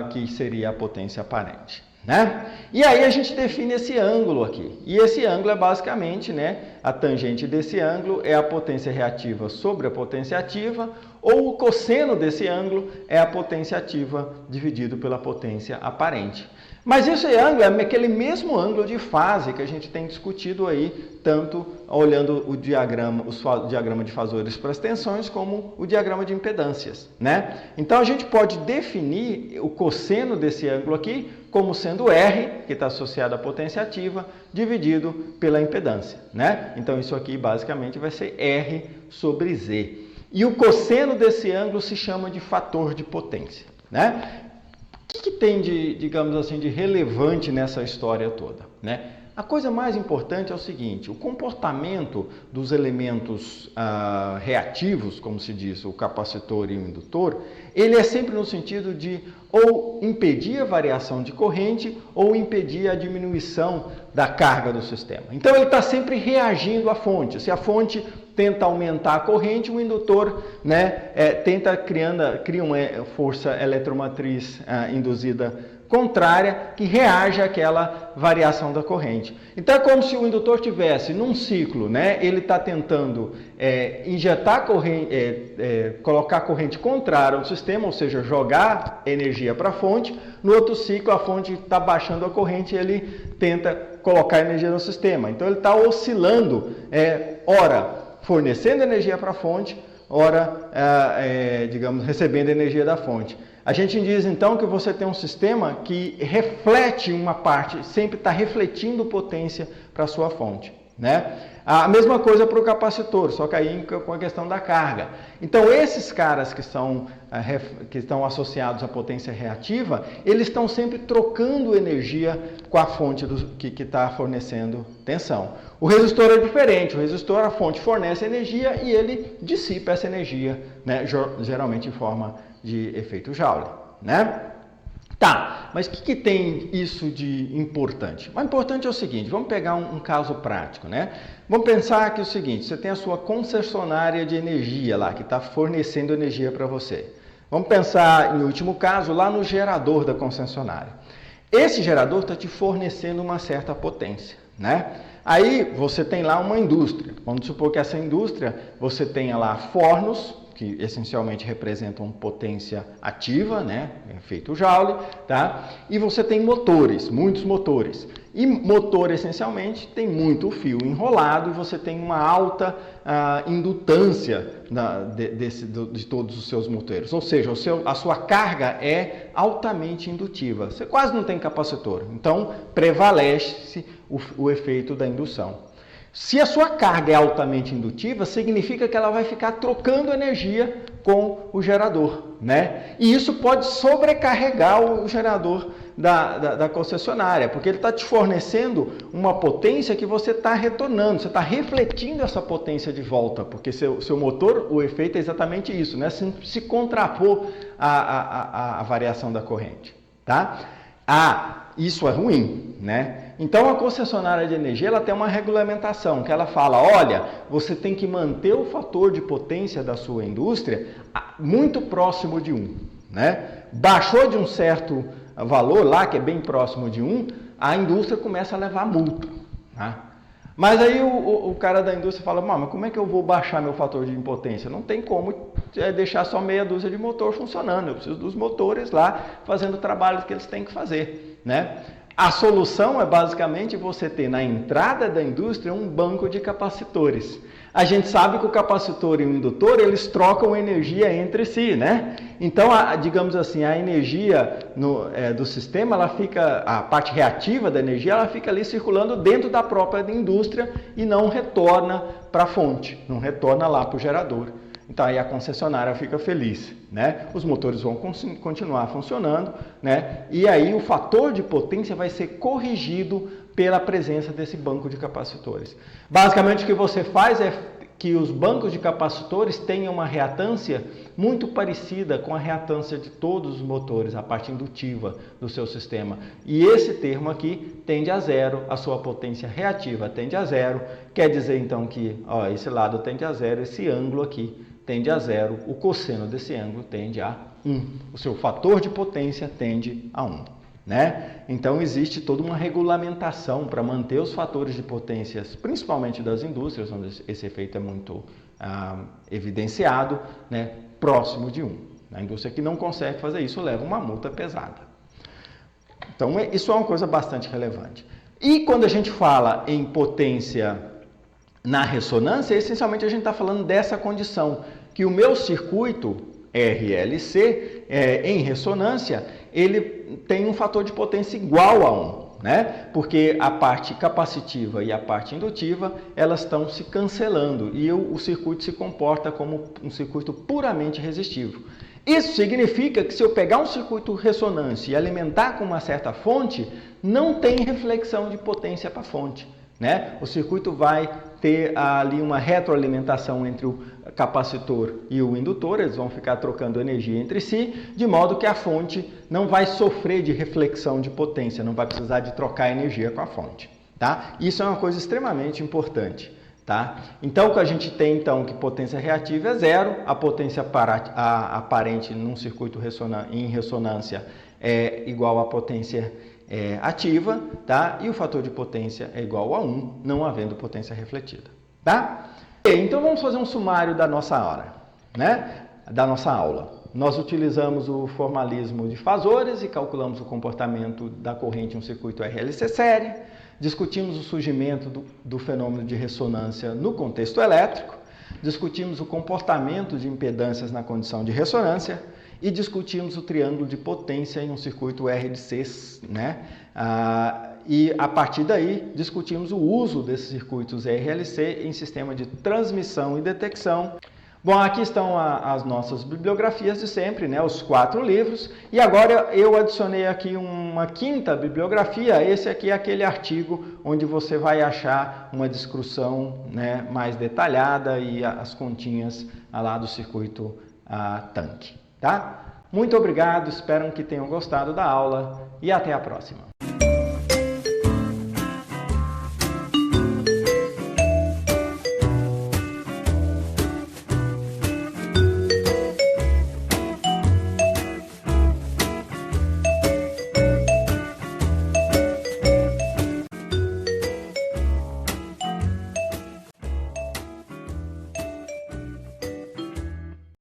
que seria a potência aparente, né? E aí a gente define esse ângulo aqui. E esse ângulo é basicamente, né, a tangente desse ângulo é a potência reativa sobre a potência ativa, ou o cosseno desse ângulo é a potência ativa dividido pela potência aparente. Mas esse ângulo é aquele mesmo ângulo de fase que a gente tem discutido aí, tanto olhando o diagrama de fasores para as tensões, como o diagrama de impedâncias, né? Então a gente pode definir o cosseno desse ângulo aqui como sendo R, que está associado à potência ativa, dividido pela impedância, né? Então isso aqui basicamente vai ser R sobre Z. E o cosseno desse ângulo se chama de fator de potência, né? O que tem de, digamos assim, de relevante nessa história toda, né? A coisa mais importante é o seguinte: o comportamento dos elementos reativos, como se diz, o capacitor e o indutor, ele é sempre no sentido de ou impedir a variação de corrente ou impedir a diminuição da carga do sistema. Então ele está sempre reagindo à fonte. Se a fonte tenta aumentar a corrente, o indutor, né, cria uma força eletromotriz induzida contrária que reage àquela variação da corrente. Então é como se o indutor tivesse num ciclo, né, ele está tentando injetar corrente, colocar corrente contrária ao sistema, ou seja, jogar energia para a fonte. No outro ciclo, a fonte está baixando a corrente e ele tenta colocar energia no sistema. Então ele está oscilando, ora fornecendo energia para a fonte, ora, digamos, recebendo energia da fonte. A gente diz então que você tem um sistema que reflete uma parte, sempre está refletindo potência para a sua fonte, né? A mesma coisa para o capacitor, só que aí com a questão da carga. Então, esses caras que estão associados à potência reativa, eles estão sempre trocando energia com a fonte que está fornecendo tensão. O resistor é diferente, o resistor, a fonte fornece energia e ele dissipa essa energia, né, geralmente em forma de efeito Joule, né? Tá, mas o que tem isso de importante? O importante é o seguinte, vamos pegar um caso prático, né? Vamos pensar que é o seguinte, você tem a sua concessionária de energia lá, que está fornecendo energia para você. Vamos pensar, em último caso, lá no gerador da concessionária. Esse gerador está te fornecendo uma certa potência, né? Aí você tem lá uma indústria. Vamos supor que essa indústria, você tenha lá fornos, que essencialmente representam potência ativa, né? Efeito Joule, tá? E você tem motores, muitos motores. E motor, essencialmente, tem muito fio enrolado e você tem uma alta indutância de todos os seus motores. Ou seja, a sua carga é altamente indutiva. Você quase não tem capacitor. Então, prevalece o efeito da indução. Se a sua carga é altamente indutiva, significa que ela vai ficar trocando energia com o gerador, né? E isso pode sobrecarregar o gerador da concessionária, porque ele está te fornecendo uma potência que você está retornando, você está refletindo essa potência de volta, porque seu motor, o efeito é exatamente isso, né? Se contrapor à variação da corrente, tá? Isso é ruim, né? Então, a concessionária de energia ela tem uma regulamentação que ela fala, olha, você tem que manter o fator de potência da sua indústria muito próximo de 1, né? Baixou de um certo valor lá, que é bem próximo de 1, a indústria começa a levar multa, né? Mas aí o cara da indústria fala, mas como é que eu vou baixar meu fator de impotência? Não tem como deixar só meia dúzia de motor funcionando, eu preciso dos motores lá fazendo o trabalho que eles têm que fazer, né? A solução é basicamente você ter na entrada da indústria um banco de capacitores. A gente sabe que o capacitor e o indutor, eles trocam energia entre si, né? Então, digamos assim, a energia do sistema, ela fica, a parte reativa da energia, ela fica ali circulando dentro da própria indústria e não retorna para a fonte, não retorna lá para o gerador. Então, aí a concessionária fica feliz, né? Os motores vão continuar funcionando, né? E aí o fator de potência vai ser corrigido pela presença desse banco de capacitores. Basicamente, o que você faz é que os bancos de capacitores tenham uma reatância muito parecida com a reatância de todos os motores, a parte indutiva do seu sistema. E esse termo aqui tende a zero, a sua potência reativa tende a zero, quer dizer então que esse lado tende a zero, esse ângulo aqui tende a zero, o cosseno desse ângulo tende a 1. O seu fator de potência tende a 1. Né? Então, existe toda uma regulamentação para manter os fatores de potências, principalmente das indústrias, onde esse efeito é muito evidenciado, né? Próximo de 1. A indústria que não consegue fazer isso leva uma multa pesada. Então, isso é uma coisa bastante relevante. E quando a gente fala em potência na ressonância, essencialmente a gente está falando dessa condição, que o meu circuito RLC, em ressonância, ele tem um fator de potência igual a 1, né? Porque a parte capacitiva e a parte indutiva, elas estão se cancelando e o circuito se comporta como um circuito puramente resistivo. Isso significa que se eu pegar um circuito ressonância e alimentar com uma certa fonte, não tem reflexão de potência para a fonte, né? O circuito vai ter ali uma retroalimentação entre o capacitor e o indutor, eles vão ficar trocando energia entre si, de modo que a fonte não vai sofrer de reflexão de potência, não vai precisar de trocar energia com a fonte, tá? Isso é uma coisa extremamente importante, tá? Então, o que a gente tem, então, que potência reativa é zero, a potência aparente num circuito em ressonância é igual à potência ativa, tá? E o fator de potência é igual a 1, não havendo potência refletida, tá? Então vamos fazer um sumário da nossa hora, né? Da nossa aula. Nós utilizamos o formalismo de fasores e calculamos o comportamento da corrente em um circuito RLC série, discutimos o surgimento do fenômeno de ressonância no contexto elétrico, discutimos o comportamento de impedâncias na condição de ressonância e discutimos o triângulo de potência em um circuito RLC, né? E a partir daí discutimos o uso desses circuitos RLC em sistema de transmissão e detecção. Bom, aqui estão as nossas bibliografias de sempre, né? Os 4 livros. E agora eu adicionei aqui uma quinta bibliografia. Esse aqui é aquele artigo onde você vai achar uma descrição, né, mais detalhada e as continhas lá do circuito tanque. Tá? Muito obrigado, espero que tenham gostado da aula e até a próxima.